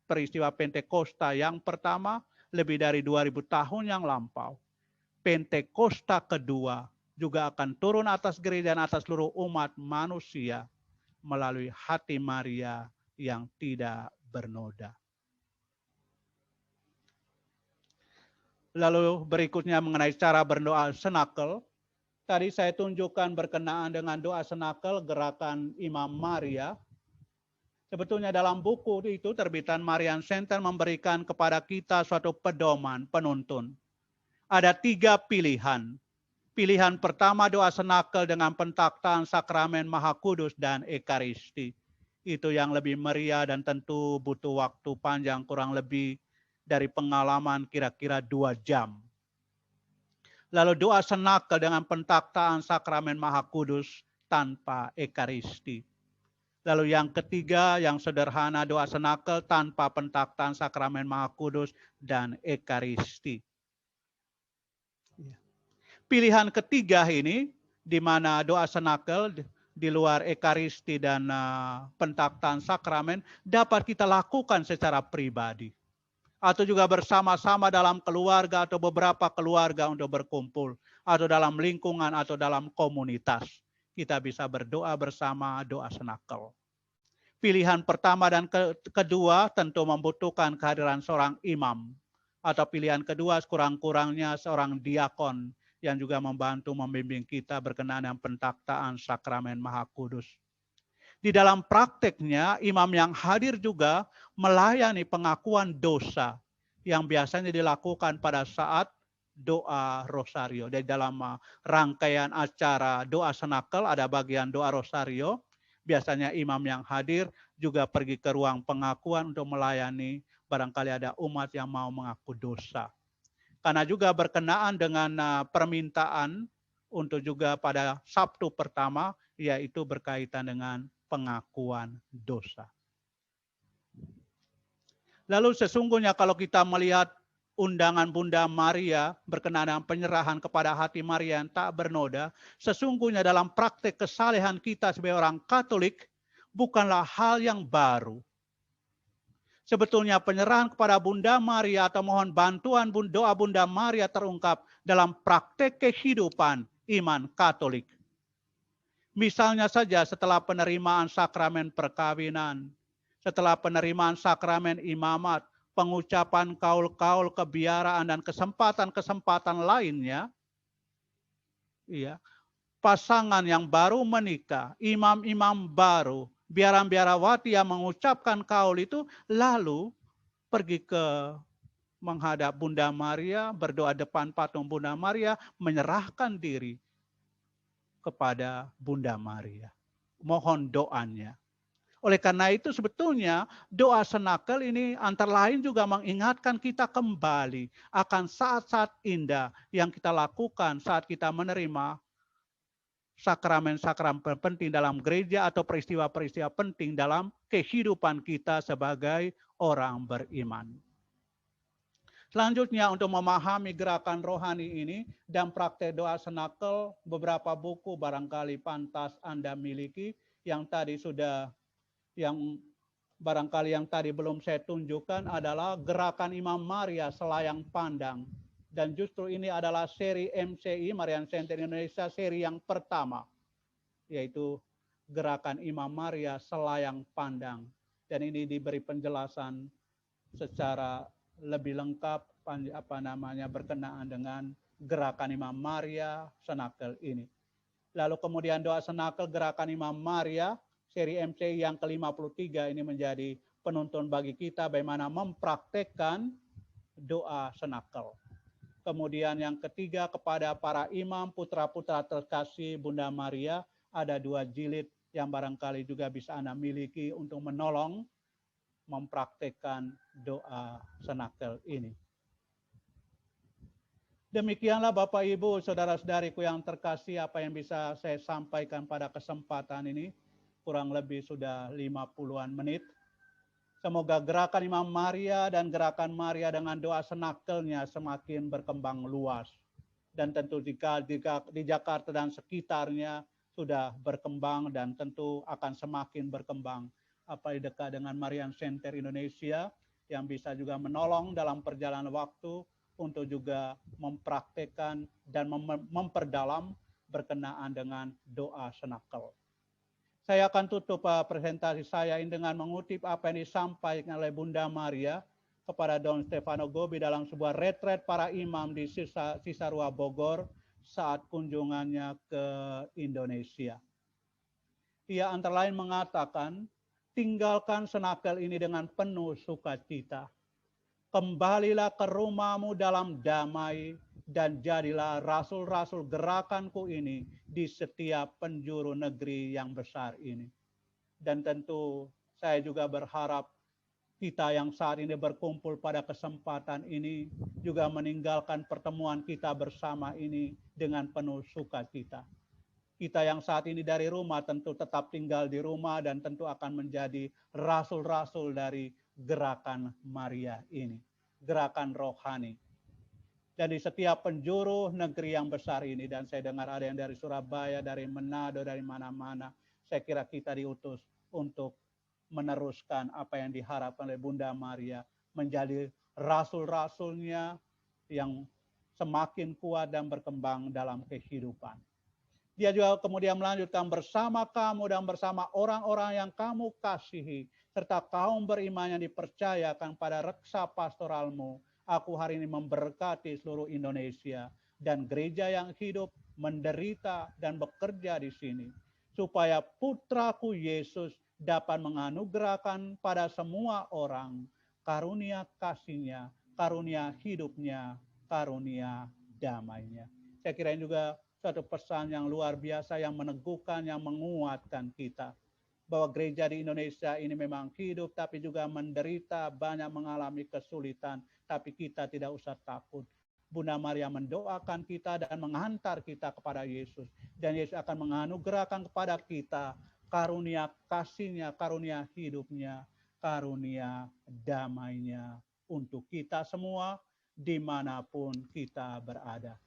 peristiwa Pentakosta yang pertama lebih dari 2000 tahun yang lampau. Pentakosta kedua juga akan turun atas gereja dan atas seluruh umat manusia melalui hati Maria yang tidak bernoda. Lalu berikutnya mengenai cara berdoa senakel. Tadi saya tunjukkan berkenaan dengan doa senakel gerakan Imam Maria. Sebetulnya dalam buku itu terbitan Marian Center memberikan kepada kita suatu pedoman, penuntun. Ada 3 pilihan. Pilihan pertama doa senakel dengan pentakhtaan sakramen Maha Kudus dan Ekaristi. Itu yang lebih meriah dan tentu butuh waktu panjang, kurang lebih dari pengalaman kira-kira 2 jam. Lalu doa senakel dengan pentakhtaan sakramen Maha Kudus tanpa Ekaristi. Lalu yang ketiga, yang sederhana, doa senakel tanpa pentakhtaan sakramen Maha Kudus dan Ekaristi. Pilihan ketiga ini, di mana doa senakel di luar Ekaristi dan pentakhtaan sakramen, dapat kita lakukan secara pribadi. Atau juga bersama-sama dalam keluarga atau beberapa keluarga untuk berkumpul. Atau dalam lingkungan atau dalam komunitas. Kita bisa berdoa bersama doa senakel. Pilihan pertama dan kedua tentu membutuhkan kehadiran seorang imam. Atau pilihan kedua sekurang-kurangnya seorang diakon yang juga membantu membimbing kita berkenaan dengan pentakhtaan sakramen Maha Kudus. Di dalam prakteknya, imam yang hadir juga melayani pengakuan dosa yang biasanya dilakukan pada saat doa rosario. Di dalam rangkaian acara doa senakel ada bagian doa rosario. Biasanya imam yang hadir juga pergi ke ruang pengakuan untuk melayani barangkali ada umat yang mau mengaku dosa. Karena juga berkenaan dengan permintaan untuk juga pada Sabtu pertama, yaitu berkaitan dengan pengakuan dosa. Lalu sesungguhnya kalau kita melihat undangan Bunda Maria berkenaan dengan penyerahan kepada hati Maria yang tak bernoda, sesungguhnya dalam praktek kesalehan kita sebagai orang Katolik bukanlah hal yang baru. Sebetulnya penyerahan kepada Bunda Maria atau mohon bantuan doa Bunda Maria terungkap dalam praktek kehidupan iman Katolik. Misalnya saja setelah penerimaan sakramen perkawinan, setelah penerimaan sakramen imamat, pengucapan kaul-kaul kebiaraan dan kesempatan-kesempatan lainnya, ya, pasangan yang baru menikah, imam-imam baru, biara-biarawati yang mengucapkan kaul itu lalu pergi ke menghadap Bunda Maria, berdoa depan patung Bunda Maria, menyerahkan diri kepada Bunda Maria. Mohon doanya. Oleh karena itu sebetulnya doa senakel ini antara lain juga mengingatkan kita kembali akan saat-saat indah yang kita lakukan saat kita menerima sakramen-sakramen penting dalam gereja atau peristiwa-peristiwa penting dalam kehidupan kita sebagai orang beriman. Selanjutnya untuk memahami gerakan rohani ini dan praktek doa senakel, beberapa buku barangkali pantas Anda miliki yang tadi sudah, yang barangkali yang tadi belum saya tunjukkan adalah Gerakan Imam Maria Selayang Pandang. Dan justru ini adalah seri MCI, Marian Center Indonesia, seri yang pertama, yaitu Gerakan Imam Maria Selayang Pandang. Dan ini diberi penjelasan secara lebih lengkap berkenaan dengan Gerakan Imam Maria Senakel ini. Lalu kemudian doa senakel Gerakan Imam Maria seri MCI yang ke-53 ini menjadi penuntun bagi kita bagaimana mempraktekkan doa senakel. Kemudian yang ketiga kepada para imam putra-putra terkasih Bunda Maria, ada 2 jilid yang barangkali juga bisa Anda miliki untuk menolong mempraktekkan doa senakel ini. Demikianlah Bapak Ibu, saudara-saudariku yang terkasih, apa yang bisa saya sampaikan pada kesempatan ini. Kurang lebih sudah 50-an menit. Semoga gerakan Imam Maria dan gerakan Maria dengan doa senakelnya semakin berkembang luas. Dan tentu jika di Jakarta dan sekitarnya sudah berkembang dan tentu akan semakin berkembang. Apa dekat dengan Marian Center Indonesia yang bisa juga menolong dalam perjalanan waktu untuk juga mempraktekkan dan memperdalam berkenaan dengan doa senakel. Saya akan tutup presentasi saya ini dengan mengutip apa yang disampaikan oleh Bunda Maria kepada Don Stefano Gobi dalam sebuah retret para imam di Cisarua Bogor saat kunjungannya ke Indonesia. Ia antara lain mengatakan, tinggalkan senakel ini dengan penuh sukacita. Kembalilah ke rumahmu dalam damai dan jadilah rasul-rasul gerakanku ini di setiap penjuru negeri yang besar ini. Dan tentu saya juga berharap kita yang saat ini berkumpul pada kesempatan ini juga meninggalkan pertemuan kita bersama ini dengan penuh sukacita. Kita yang saat ini dari rumah tentu tetap tinggal di rumah dan tentu akan menjadi rasul-rasul dari gerakan Maria ini, gerakan rohani. Dan di setiap penjuru negeri yang besar ini, dan saya dengar ada yang dari Surabaya, dari Manado, dari mana-mana, saya kira kita diutus untuk meneruskan apa yang diharapkan oleh Bunda Maria, menjadi rasul-rasulnya yang semakin kuat dan berkembang dalam kehidupan. Dia juga kemudian melanjutkan, bersama kamu dan bersama orang-orang yang kamu kasihi, serta kaum beriman yang dipercayakan pada reksa pastoralmu, aku hari ini memberkati seluruh Indonesia. dan gereja yang hidup menderita dan bekerja di sini, supaya putraku Yesus dapat menganugerahkan pada semua orang karunia kasih-Nya, karunia hidupnya, karunia damainya. Saya kira ini juga suatu pesan yang luar biasa, yang meneguhkan, yang menguatkan kita, bahwa gereja di Indonesia ini memang hidup tapi juga menderita, banyak mengalami kesulitan, tapi kita tidak usah takut. Bunda Maria mendoakan kita dan menghantar kita kepada Yesus, dan Yesus akan menganugerahkan kepada kita karunia kasih-Nya, karunia hidupnya, karunia damainya untuk kita semua dimanapun kita berada.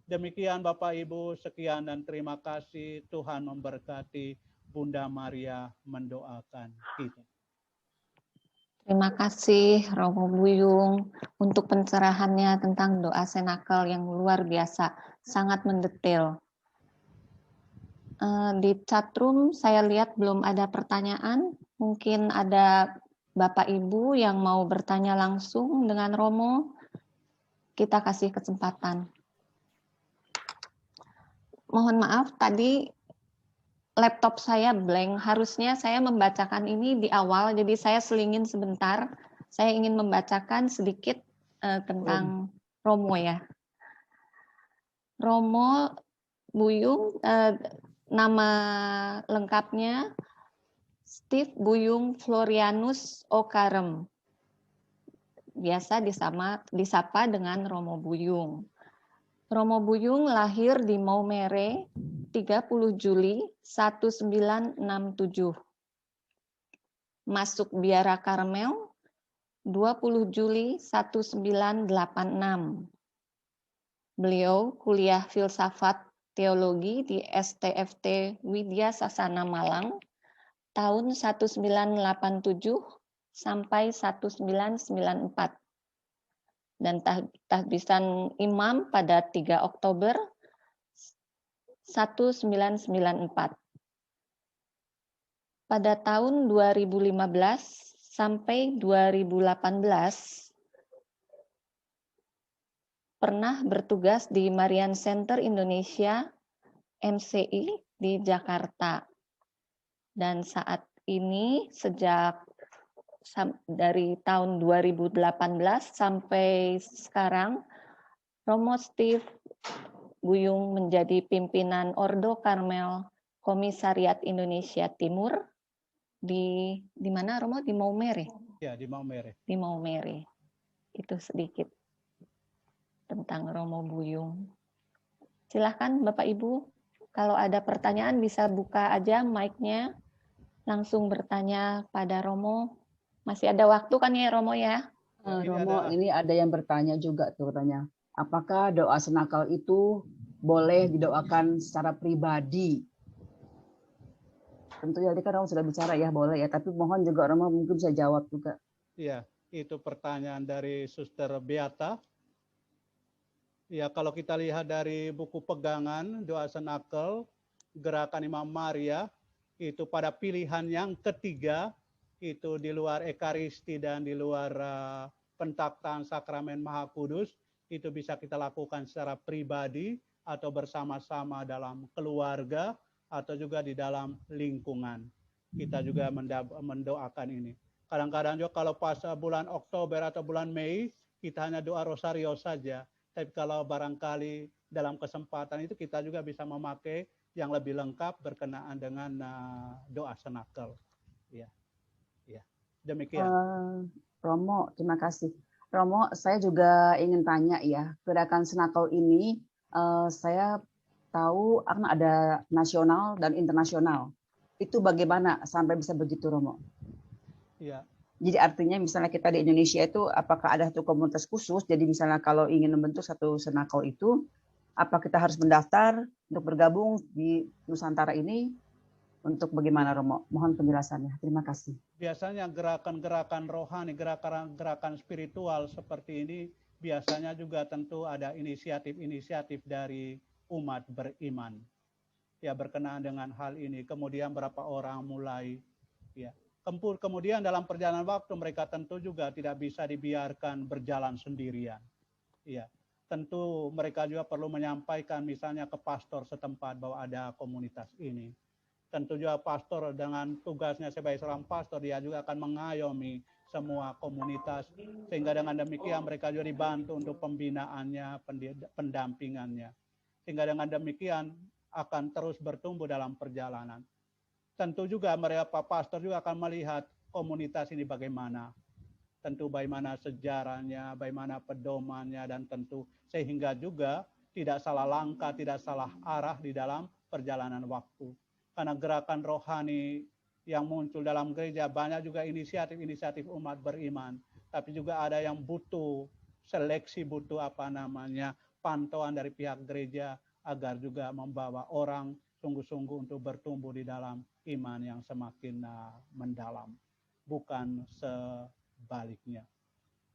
Demikian Bapak Ibu, sekian dan terima kasih. Tuhan memberkati. Bunda Maria mendoakan kita. Terima kasih Romo Buyung untuk pencerahannya tentang doa senakel yang luar biasa, sangat mendetail. Di chatroom saya lihat belum ada pertanyaan, mungkin ada Bapak Ibu yang mau bertanya langsung dengan Romo, kita kasih kesempatan. Mohon maaf, tadi laptop saya blank, harusnya saya membacakan ini di awal, jadi saya selingin sebentar. Saya ingin membacakan sedikit tentang Romo ya. Romo Buyung, nama lengkapnya Steve Buyung Florianus Okarem. Biasa disapa dengan Romo Buyung. Romo Buyung lahir di Maumere 30 Juli 1967. Masuk Biara Karmel 20 Juli 1986. Beliau kuliah filsafat teologi di STFT Widya Sasana Malang tahun 1987 sampai 1994. Dan tahbisan imam pada 3 Oktober 1994. Pada tahun 2015 sampai 2018 pernah bertugas di Marian Center Indonesia MCI di Jakarta. Dan saat ini sejak dari tahun 2018 sampai sekarang, Romo Steve Buyung menjadi pimpinan Ordo Karmel Komisariat Indonesia Timur di mana Romo? Di Maumere? Ya, di Maumere. Di Maumere. Itu sedikit tentang Romo Buyung. Silahkan Bapak Ibu, kalau ada pertanyaan bisa buka aja mic-nya, langsung bertanya pada Romo. Masih ada waktu kan ya Romo ya? Romo, ini ada yang bertanya juga tuh katanya. Apakah doa senakal itu boleh didoakan secara pribadi? Tentu ya, tadi kan Romo sudah bicara ya boleh ya, tapi mohon juga Romo mungkin bisa jawab juga. Iya, itu pertanyaan dari Suster Beata. Ya, kalau kita lihat dari buku pegangan doa senakal Gerakan Imam Maria, itu pada pilihan yang ketiga, itu di luar Ekaristi dan di luar pentakhtan Sakramen Maha Kudus, itu bisa kita lakukan secara pribadi atau bersama-sama dalam keluarga atau juga di dalam lingkungan. Kita juga mendoakan ini. Kadang-kadang juga kalau pas bulan Oktober atau bulan Mei, kita hanya doa rosario saja. Tapi kalau barangkali dalam kesempatan itu kita juga bisa memakai yang lebih lengkap berkenaan dengan doa senakal. Ya, ya. Demikian. Romo, terima kasih. Romo, saya juga ingin tanya ya, gerakan senakal ini saya tahu akan ada nasional dan internasional. Itu bagaimana sampai bisa begitu, Romo? Ya. Jadi artinya misalnya kita di Indonesia itu apakah ada satu komunitas khusus? Jadi misalnya kalau ingin membentuk satu senakal itu, apa kita harus mendaftar untuk bergabung di Nusantara ini? Untuk bagaimana Romo? Mohon penjelasannya. Terima kasih. Biasanya gerakan-gerakan rohani, gerakan-gerakan spiritual seperti ini biasanya juga tentu ada inisiatif-inisiatif dari umat beriman. Ya, berkenaan dengan hal ini. Kemudian berapa orang mulai ya. Kemudian dalam perjalanan waktu mereka tentu juga tidak bisa dibiarkan berjalan sendirian. Ya. tentu mereka juga perlu menyampaikan misalnya ke pastor setempat bahwa ada komunitas ini. Tentu juga pastor dengan tugasnya sebagai seorang pastor, dia juga akan mengayomi semua komunitas, sehingga dengan demikian mereka juga dibantu untuk pembinaannya, pendampingannya. Sehingga dengan demikian akan terus bertumbuh dalam perjalanan. Tentu juga mereka pastor juga akan melihat komunitas ini bagaimana. Tentu bagaimana sejarahnya, bagaimana pedomannya, dan tentu sehingga juga tidak salah langkah, tidak salah arah di dalam perjalanan waktu. Karena gerakan rohani yang muncul dalam gereja banyak juga inisiatif-inisiatif umat beriman, tapi juga ada yang butuh seleksi, butuh pantauan dari pihak gereja agar juga membawa orang sungguh-sungguh untuk bertumbuh di dalam iman yang semakin mendalam, bukan sebaliknya.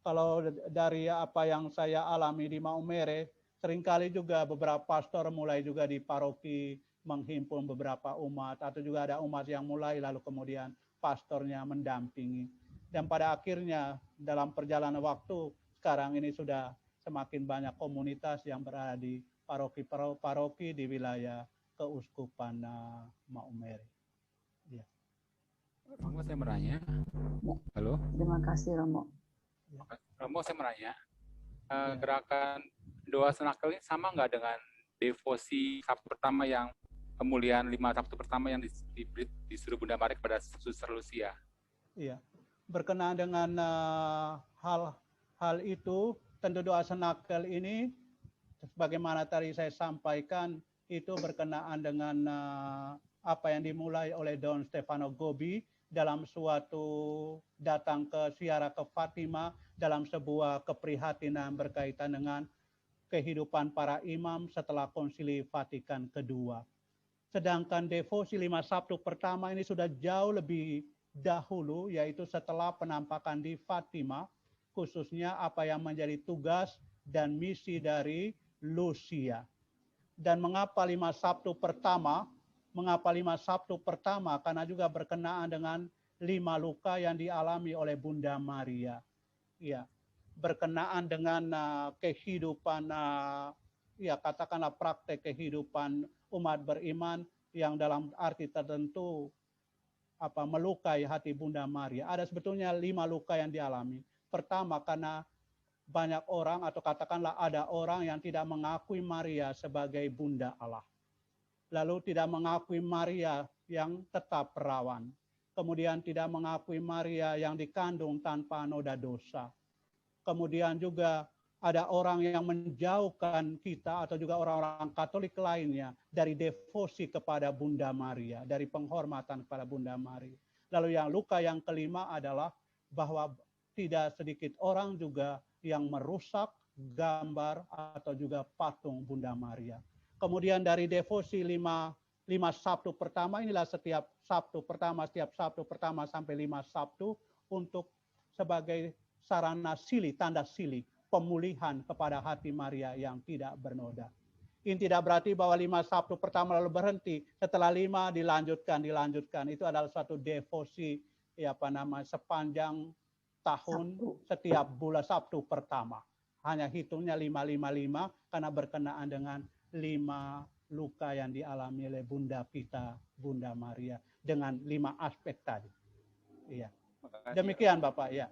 Kalau dari apa yang saya alami di Maumere, seringkali juga beberapa pastor mulai juga di paroki menghimpun beberapa umat, atau juga ada umat yang mulai lalu kemudian pastornya mendampingi. Dan pada akhirnya dalam perjalanan waktu sekarang ini sudah semakin banyak komunitas yang berada di paroki di wilayah keuskupan Maumere. Ya. Romo, saya menanya. Halo. Terima kasih Romo. Romo, saya menanya. Gerakan doa senakel ini sama nggak dengan devosi Sabtu pertama yang kemuliaan 5 Sabtu pertama yang disuruh Bunda Maria kepada Suster Lucia? Iya, berkenaan dengan hal itu, tentu doa senakel ini, sebagaimana tadi saya sampaikan, itu berkenaan dengan apa yang dimulai oleh Don Stefano Gobbi dalam suatu datang ke ziarah ke Fatima dalam sebuah keprihatinan berkaitan dengan kehidupan para imam setelah Konsili Vatikan kedua. Sedangkan devosi 5 Sabtu pertama ini sudah jauh lebih dahulu, yaitu setelah penampakan di Fatima, khususnya apa yang menjadi tugas dan misi dari Lucia. Dan mengapa 5 Sabtu pertama? Mengapa 5 Sabtu pertama? Karena juga berkenaan dengan 5 luka yang dialami oleh Bunda Maria. Ya, berkenaan dengan kehidupan, ya katakanlah praktek kehidupan umat beriman yang dalam arti tertentu melukai hati Bunda Maria. Ada sebetulnya 5 luka yang dialami. Pertama, karena banyak orang atau katakanlah ada orang yang tidak mengakui Maria sebagai Bunda Allah. Lalu tidak mengakui Maria yang tetap perawan. Kemudian tidak mengakui Maria yang dikandung tanpa noda dosa. Kemudian juga ada orang yang menjauhkan kita atau juga orang-orang Katolik lainnya dari devosi kepada Bunda Maria, dari penghormatan kepada Bunda Maria. Lalu yang luka yang kelima adalah bahwa tidak sedikit orang juga yang merusak gambar atau juga patung Bunda Maria. Kemudian dari devosi 5 Sabtu pertama, inilah setiap Sabtu pertama sampai 5 Sabtu untuk sebagai sarana silih, tanda silih, pemulihan kepada hati Maria yang tidak bernoda. Ini tidak berarti bahwa 5 Sabtu pertama lalu berhenti, setelah 5 dilanjutkan. Itu adalah suatu devosi sepanjang tahun setiap bulan Sabtu pertama. Hanya hitungnya 555 karena berkenaan dengan 5 luka yang dialami oleh Bunda kita, Bunda Maria, dengan 5 aspek tadi. Iya. Demikian Bapak, ya.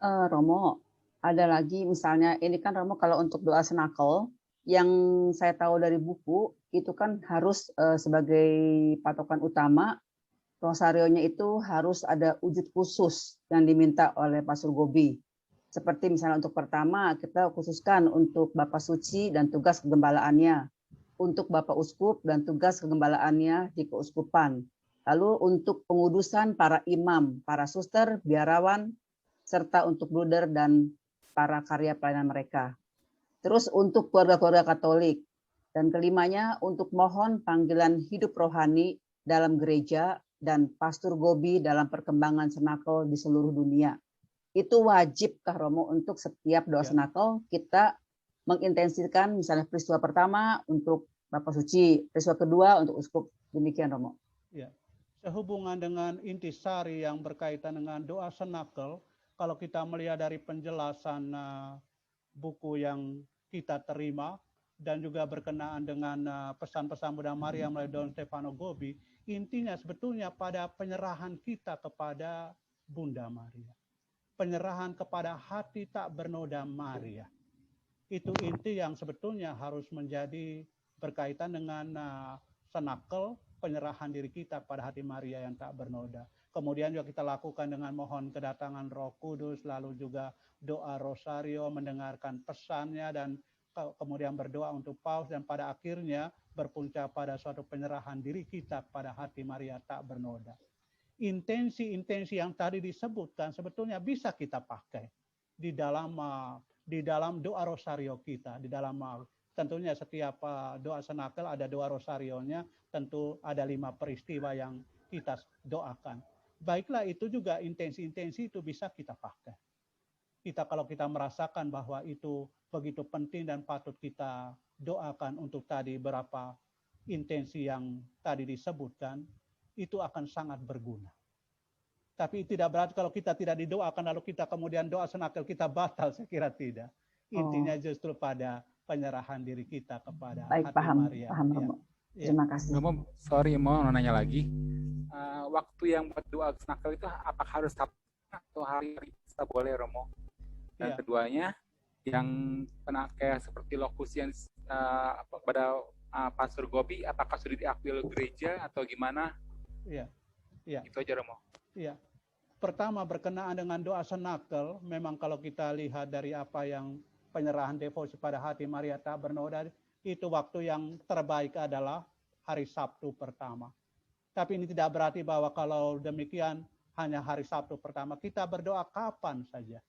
Romo, ada lagi misalnya ini kan Romo, kalau untuk doa senakel yang saya tahu dari buku itu kan harus sebagai patokan utama rosarionya itu harus ada wujud khusus yang diminta oleh Pastor Gobbi. Seperti misalnya untuk pertama kita khususkan untuk Bapak Suci dan tugas kegembalaannya, untuk Bapak Uskup dan tugas kegembalaannya di keuskupan. Lalu untuk pengudusan para imam, para suster, biarawan, serta untuk bruder dan para karya pelayanan mereka. Terus untuk keluarga-keluarga Katolik. Dan kelimanya untuk mohon panggilan hidup rohani dalam gereja dan Pastor Gobbi dalam perkembangan senakel di seluruh dunia. Itu wajibkah Romo untuk setiap doa senakel kita mengintensikan misalnya peristiwa pertama untuk Bapak Suci, peristiwa kedua untuk Uskup. Demikian Romo. Ya. Sehubungan dengan intisari yang berkaitan dengan doa senakel, kalau kita melihat dari penjelasan buku yang kita terima dan juga berkenaan dengan pesan-pesan Bunda Maria melalui Don Stefano Gobbi, intinya sebetulnya pada penyerahan kita kepada Bunda Maria. Penyerahan kepada hati tak bernoda Maria. Itu inti yang sebetulnya harus menjadi berkaitan dengan senakel penyerahan diri kita pada hati Maria yang tak bernoda. Kemudian juga kita lakukan dengan mohon kedatangan Roh Kudus, lalu juga doa rosario, mendengarkan pesannya, dan kemudian berdoa untuk paus, dan pada akhirnya berpuncak pada suatu penyerahan diri kita pada hati Maria tak bernoda. Intensi-intensi yang tadi disebutkan sebetulnya bisa kita pakai di dalam doa rosario kita, di dalam tentunya setiap doa senakel ada doa rosarionya, tentu ada 5 peristiwa yang kita doakan. Baiklah, itu juga intensi-intensi itu bisa kita pakai. Kalau kita merasakan bahwa itu begitu penting dan patut kita doakan untuk tadi berapa intensi yang tadi disebutkan, itu akan sangat berguna. Tapi tidak berarti kalau kita tidak didoakan lalu kita kemudian doa senakel kita batal, saya kira tidak. Intinya justru pada penyerahan diri kita kepada hati Maria. Paham, Romo. Ya. Terima kasih. Romo, sorry mau nanya lagi. Waktu yang berdoa senakel itu apakah harus Sabtu atau hari-hari bisa boleh, Romo? Dan keduanya, yang kayak seperti lokus yang pada Pastor Gobbi, apakah sudah diakui oleh gereja atau gimana? Iya. Itu aja, Romo. Iya. Pertama, berkenaan dengan doa senakel, memang kalau kita lihat dari apa yang penyerahan devosi pada hati Maria tak bernoda, itu waktu yang terbaik adalah hari Sabtu pertama. Tapi ini tidak berarti bahwa kalau demikian hanya hari Sabtu pertama, kita berdoa kapan saja.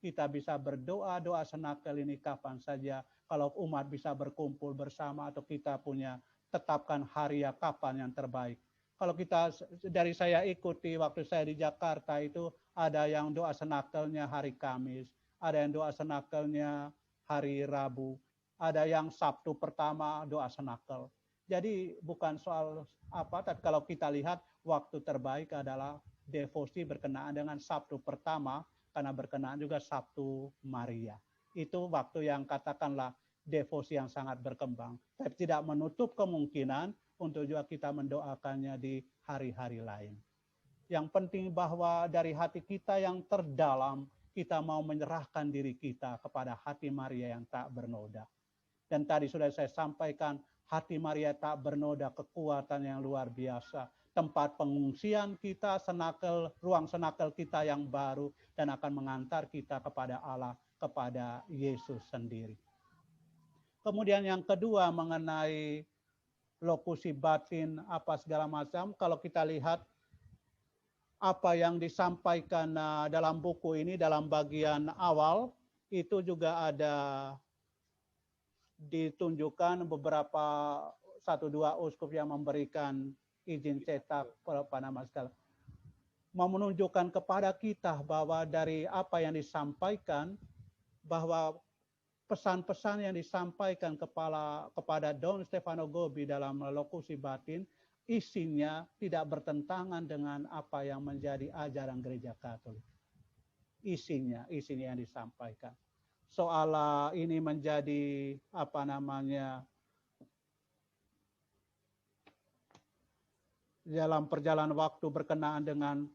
Kita bisa berdoa, doa senakel ini kapan saja. Kalau umat bisa berkumpul bersama atau kita punya tetapkan hari ya kapan yang terbaik. Kalau kita, dari saya ikuti waktu saya di Jakarta itu ada yang doa senakelnya hari Kamis, ada yang doa senakelnya hari Rabu, ada yang Sabtu pertama doa senakel. Jadi bukan soal apa, tapi kalau kita lihat waktu terbaik adalah devosi berkenaan dengan Sabtu pertama, karena berkenaan juga Sabtu Maria. Itu waktu yang katakanlah devosi yang sangat berkembang. Tapi tidak menutup kemungkinan untuk juga kita mendoakannya di hari-hari lain. Yang penting bahwa dari hati kita yang terdalam, kita mau menyerahkan diri kita kepada hati Maria yang tak bernoda. Dan tadi sudah saya sampaikan, hati Maria tak bernoda, kekuatan yang luar biasa. Tempat pengungsian kita, ruang senakel kita yang baru, dan akan mengantar kita kepada Allah, kepada Yesus sendiri. Kemudian yang kedua mengenai lokusi batin apa segala macam, kalau kita lihat apa yang disampaikan dalam buku ini dalam bagian awal, itu juga ada ditunjukkan beberapa 1-2 uskup yang memberikan izin cetak Panama segala. Mau menunjukkan kepada kita bahwa dari apa yang disampaikan, bahwa pesan-pesan yang disampaikan kepada Don Stefano Gobbi dalam lokusi batin, isinya tidak bertentangan dengan apa yang menjadi ajaran gereja Katolik. Isinya yang disampaikan. Soal ini menjadi dalam perjalanan waktu berkenaan dengan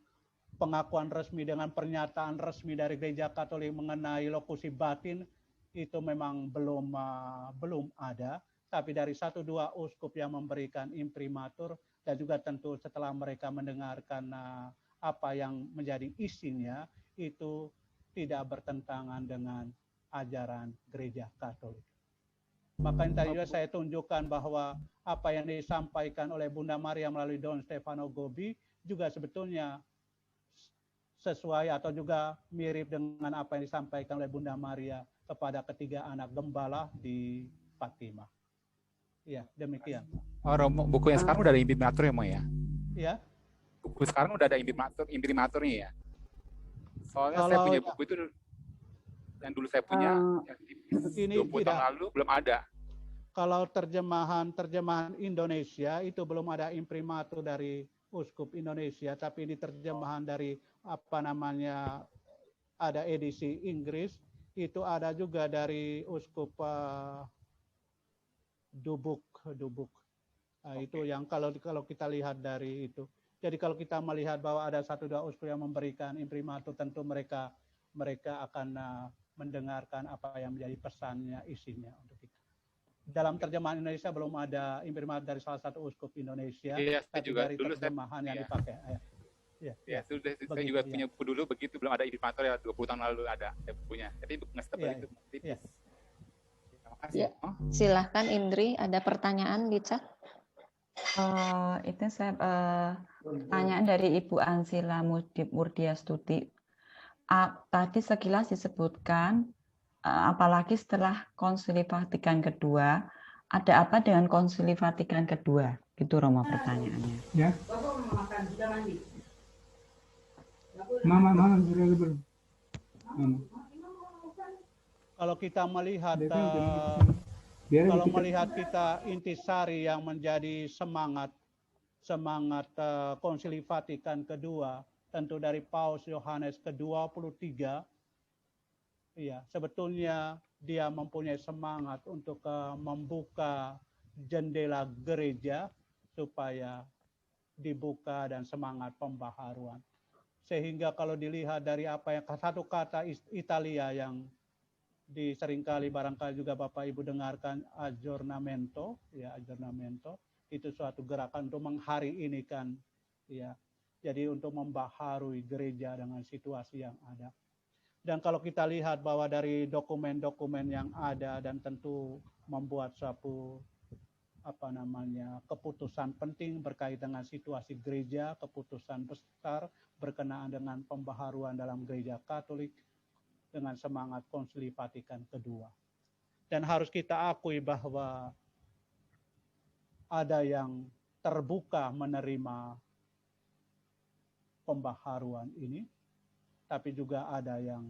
pengakuan resmi, dengan pernyataan resmi dari gereja Katolik mengenai lokusi batin, itu memang belum ada, tapi dari 1-2 uskup yang memberikan imprimatur, dan juga tentu setelah mereka mendengarkan apa yang menjadi isinya, itu tidak bertentangan dengan ajaran gereja Katolik. Makanya tadi juga saya tunjukkan bahwa apa yang disampaikan oleh Bunda Maria melalui Don Stefano Gobbi juga sebetulnya sesuai atau juga mirip dengan apa yang disampaikan oleh Bunda Maria kepada ketiga anak gembala di Fatima. Ya, demikian. Oh, Romo, buku yang sekarang udah ada imprimatur ya, Mo ya? Ya. Buku sekarang udah ada imprimaturnya ya? Soalnya Kalau saya punya buku itu yang dulu saya punya ini 20 tahun lalu belum ada. Kalau terjemahan Indonesia itu belum ada imprimatur dari Uskup Indonesia, tapi ini terjemahan dari ada edisi Inggris, itu ada juga dari Uskup Dubuk. Itu yang kalau kita lihat dari itu. Jadi kalau kita melihat bahwa ada 1-2 uskup yang memberikan imprimatur, tentu mereka akan mendengarkan apa yang menjadi pesannya, isinya untuk kita. Dalam terjemahan Indonesia belum ada imprimatur dari salah satu uskup Indonesia, Iya, saya tapi juga dari dulu terjemahan yang dipakai. Ya, saya juga punya buku dulu begitu, belum ada imprimatur ya, 20 tahun lalu ada saya punya. Jadi buku nge-stable itu tipis. Terima kasih. Ya. Silahkan Indri, ada pertanyaan di chat? Itu saya pertanyaan dari Ibu Ansila Murdiastuti. Tadi sekilas disebutkan, apalagi setelah Konsili Vatikan kedua, ada apa dengan Konsili Vatikan kedua? Gitu Romo pertanyaannya. Ya. Mama belum. Kalau kita melihat kita intisari yang menjadi semangat Konsili Vatikan kedua, tentu dari Paus Yohanes ke-23, ya, sebetulnya dia mempunyai semangat untuk membuka jendela gereja supaya dibuka dan semangat pembaharuan. Sehingga kalau dilihat dari apa yang satu kata Italia yang seringkali barangkali juga Bapak Ibu dengarkan, aggiornamento, ya, aggiornamento, itu suatu gerakan untuk menghari ini kan, ya. Jadi untuk membaharui gereja dengan situasi yang ada. Dan kalau kita lihat bahwa dari dokumen-dokumen yang ada dan tentu membuat suatu keputusan penting berkait dengan situasi gereja, keputusan besar berkenaan dengan pembaharuan dalam gereja Katolik dengan semangat Konsili Vatikan kedua. Dan harus kita akui bahwa ada yang terbuka menerima pembaharuan ini, tapi juga ada yang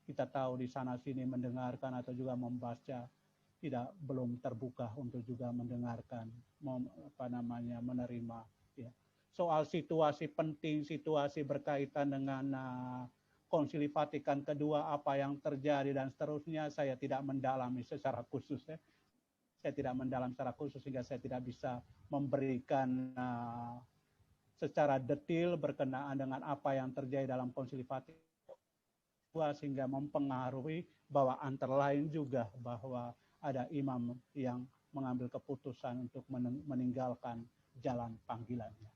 kita tahu di sana sini mendengarkan atau juga membaca belum terbuka untuk juga mendengarkan, menerima. Ya. Soal situasi penting, situasi berkaitan dengan Konsili Vatikan kedua, apa yang terjadi dan seterusnya, saya tidak mendalami secara khusus. Ya. Saya tidak mendalam secara khusus sehingga saya tidak bisa memberikan secara detail berkenaan dengan apa yang terjadi dalam Konsili Vatikan sehingga mempengaruhi bahwa antara lain juga bahwa ada imam yang mengambil keputusan untuk meninggalkan jalan panggilannya.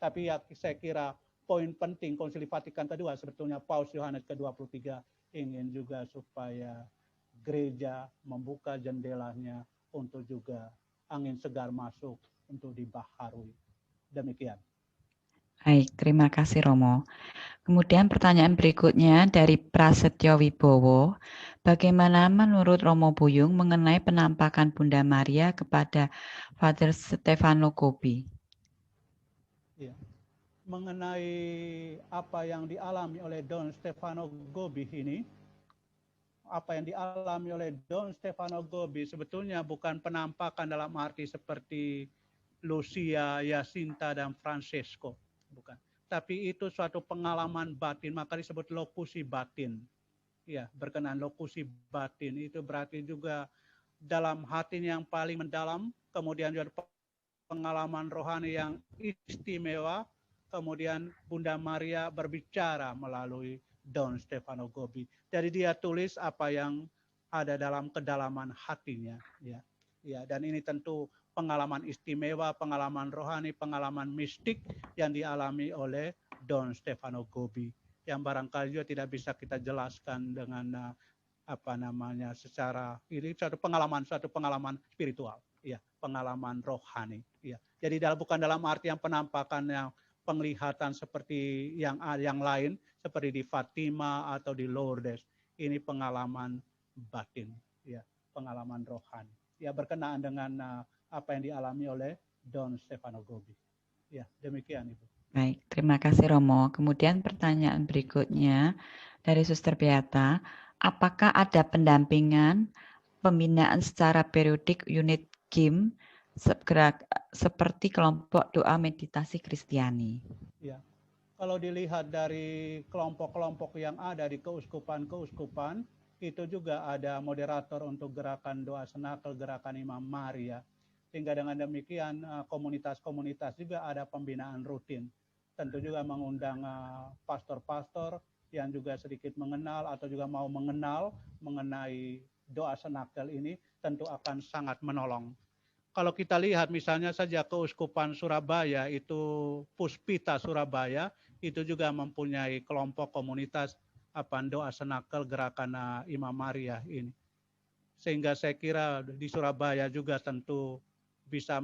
Tapi ya saya kira poin penting Konsili Vatikan kedua sebetulnya Paus Yohanes ke-23 ingin juga supaya gereja membuka jendelanya untuk juga angin segar masuk untuk dibaharui. Demikian. Baik, terima kasih Romo. Kemudian pertanyaan berikutnya dari Prasetyo Wibowo. Bagaimana menurut Romo Buyung mengenai penampakan Bunda Maria kepada Father Stefano Gobbi? Ya. Mengenai apa yang dialami oleh Don Stefano Gobbi ini, apa yang dialami oleh Don Stefano Gobbi sebetulnya bukan penampakan dalam arti seperti Lucia, Jacinta, dan Francesco. Bukan. Tapi itu suatu pengalaman batin, maka disebut lokusi batin. Ya, berkenaan lokusi batin itu berarti juga dalam hati yang paling mendalam, kemudian juga pengalaman rohani yang istimewa, kemudian Bunda Maria berbicara melalui Don Stefano Gobbi. Jadi dia tulis apa yang ada dalam kedalaman hatinya, ya. Ya, dan ini tentu pengalaman istimewa, pengalaman rohani, pengalaman mistik yang dialami oleh Don Stefano Gobbi yang barangkali juga tidak bisa kita jelaskan dengan secara ini suatu pengalaman spiritual, ya, pengalaman rohani, ya. Jadi bukan dalam arti yang penampakan yang penglihatan seperti yang lain seperti di Fatima atau di Lourdes. Ini pengalaman batin, ya, pengalaman rohani. Ya, berkenaan dengan apa yang dialami oleh Don Stefano Gobbi. Ya, demikian Ibu. Baik, terima kasih Romo. Kemudian pertanyaan berikutnya dari Suster Beata, apakah ada pendampingan pembinaan secara periodik unit KIM seperti kelompok doa meditasi Kristiani? Ya, kalau dilihat dari kelompok-kelompok yang ada di keuskupan-keuskupan, itu juga ada moderator untuk gerakan doa senakel, gerakan Imam Maria. Sehingga dengan demikian komunitas-komunitas juga ada pembinaan rutin. Tentu juga mengundang pastor-pastor yang juga sedikit mengenal atau juga mau mengenal mengenai doa senakel ini, tentu akan sangat menolong. Kalau kita lihat misalnya saja Keuskupan Surabaya, itu Puspita Surabaya, itu juga mempunyai kelompok komunitas doa senakel gerakan Imam Maria ini. Sehingga saya kira di Surabaya juga tentu bisa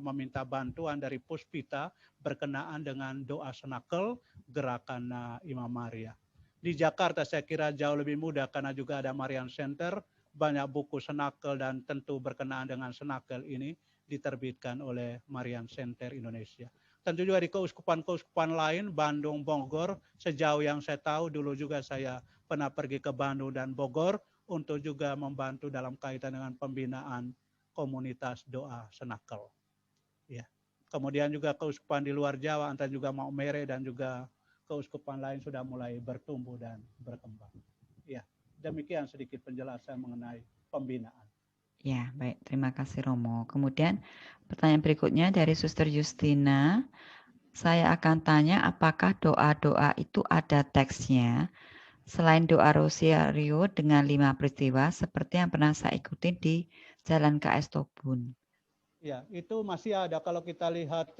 meminta bantuan dari Puspita berkenaan dengan doa senakel gerakan Imam Maria. Di Jakarta saya kira jauh lebih mudah karena juga ada Marian Center, banyak buku senakel dan tentu berkenaan dengan senakel ini diterbitkan oleh Marian Center Indonesia. Tentu juga di keuskupan-keuskupan lain, Bandung, Bogor, sejauh yang saya tahu dulu juga saya pernah pergi ke Bandung dan Bogor untuk juga membantu dalam kaitan dengan pembinaan komunitas doa senakel. Ya. Kemudian juga keuskupan di luar Jawa, antara juga Maumere dan juga keuskupan lain sudah mulai bertumbuh dan berkembang. Ya, demikian sedikit penjelasan mengenai pembinaan. Ya, baik. Terima kasih Romo. Kemudian pertanyaan berikutnya dari Suster Justina. Saya akan tanya apakah doa-doa itu ada teksnya selain doa Rosario dengan 5 peristiwa seperti yang pernah saya ikuti di Jalan KS Tobun. Ya, itu masih ada kalau kita lihat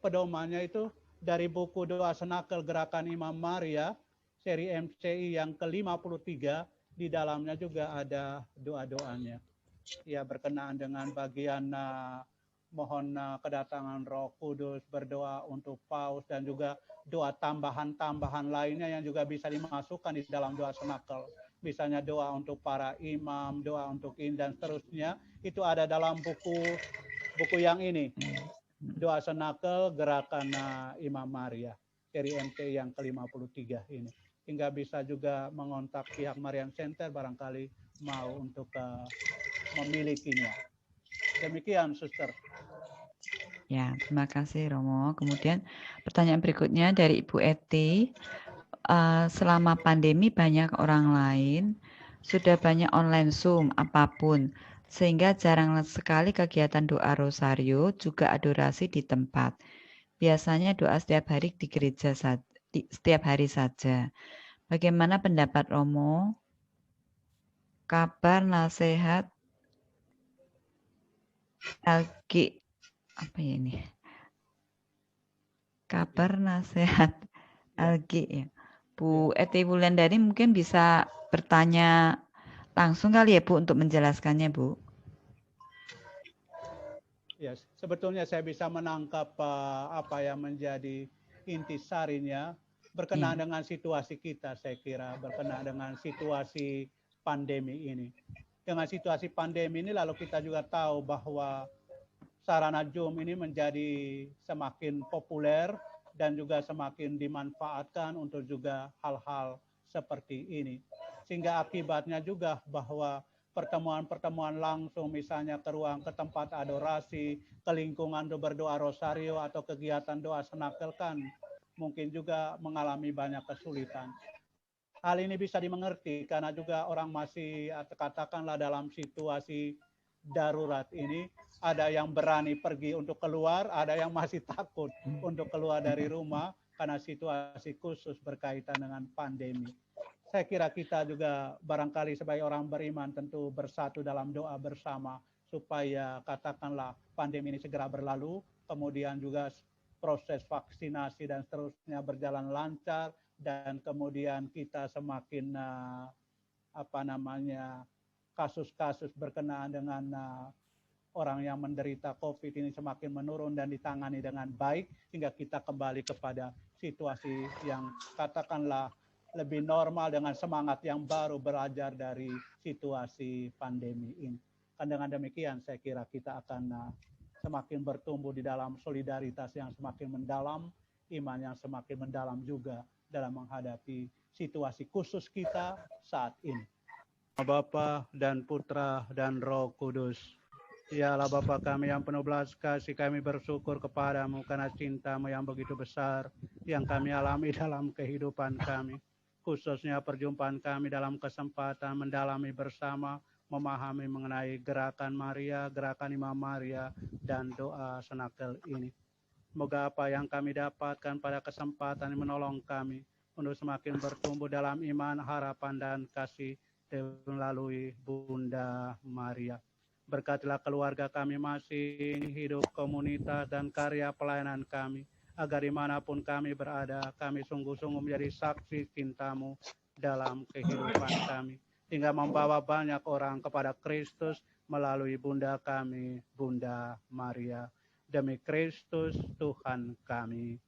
pedomannya itu dari buku doa senakel gerakan Imam Maria, seri MCI yang ke-53, di dalamnya juga ada doa-doanya. Ya, berkenaan dengan bagian mohon kedatangan Roh Kudus, berdoa untuk Paus, dan juga doa tambahan-tambahan lainnya yang juga bisa dimasukkan di dalam doa senakel. Misalnya doa untuk para imam, doa untuk dan seterusnya, itu ada dalam buku yang ini, doa senakel gerakan Imam Maria, seri MT yang ke-53 ini. Hingga bisa juga mengontak pihak Marian Center barangkali mau untuk memilikinya. Demikian, Suster. Ya, terima kasih Romo. Kemudian pertanyaan berikutnya dari Ibu Eti. Selama pandemi banyak orang lain sudah banyak online Zoom apapun, sehingga jarang sekali kegiatan doa Rosario juga adorasi di tempat. Biasanya doa setiap hari di gereja setiap hari saja. Bagaimana pendapat Romo? Kabar nasihat LG apa ya ini? Kabar nasihat LG ya. Bu Eti Wulandari mungkin bisa bertanya langsung kali ya Bu untuk menjelaskannya Bu. Ya, sebetulnya saya bisa menangkap apa yang menjadi intisarinya berkenaan dengan situasi kita, saya kira berkenaan dengan situasi pandemi ini. Dengan situasi pandemi ini lalu kita juga tahu bahwa sarana Zoom ini menjadi semakin populer dan juga semakin dimanfaatkan untuk juga hal-hal seperti ini. Sehingga akibatnya juga bahwa pertemuan-pertemuan langsung misalnya ke tempat adorasi, ke lingkungan berdoa Rosario atau kegiatan doa senakel kan mungkin juga mengalami banyak kesulitan. Hal ini bisa dimengerti karena juga orang masih katakanlah dalam situasi darurat ini, ada yang berani pergi untuk keluar, ada yang masih takut untuk keluar dari rumah karena situasi khusus berkaitan dengan pandemi. Saya kira kita juga barangkali sebagai orang beriman tentu bersatu dalam doa bersama supaya katakanlah pandemi ini segera berlalu, kemudian juga proses vaksinasi dan seterusnya berjalan lancar, dan kemudian kita semakin kasus-kasus berkenaan dengan orang yang menderita COVID ini semakin menurun dan ditangani dengan baik hingga kita kembali kepada situasi yang katakanlah lebih normal dengan semangat yang baru belajar dari situasi pandemi ini. Dan dengan demikian saya kira kita akan semakin bertumbuh di dalam solidaritas yang semakin mendalam, iman yang semakin mendalam juga dalam menghadapi situasi khusus kita saat ini. Bapa dan Putra dan Roh Kudus. Ya Allah Bapa kami yang penuh belas kasih, kami bersyukur kepadamu karena cintamu yang begitu besar yang kami alami dalam kehidupan kami. khususnya perjumpaan kami dalam kesempatan mendalami bersama, memahami mengenai gerakan Maria, gerakan Imam Maria, dan doa senakel ini. Semoga apa yang kami dapatkan pada kesempatan ini menolong kami untuk semakin bertumbuh dalam iman, harapan, dan kasih melalui Bunda Maria. Berkatilah keluarga kami masing, hidup komunitas, dan karya pelayanan kami, agar dimanapun kami berada, kami sungguh-sungguh menjadi saksi cinta-Mu dalam kehidupan kami, hingga membawa banyak orang kepada Kristus melalui Bunda kami, Bunda Maria. Demi Kristus Tuhan kami.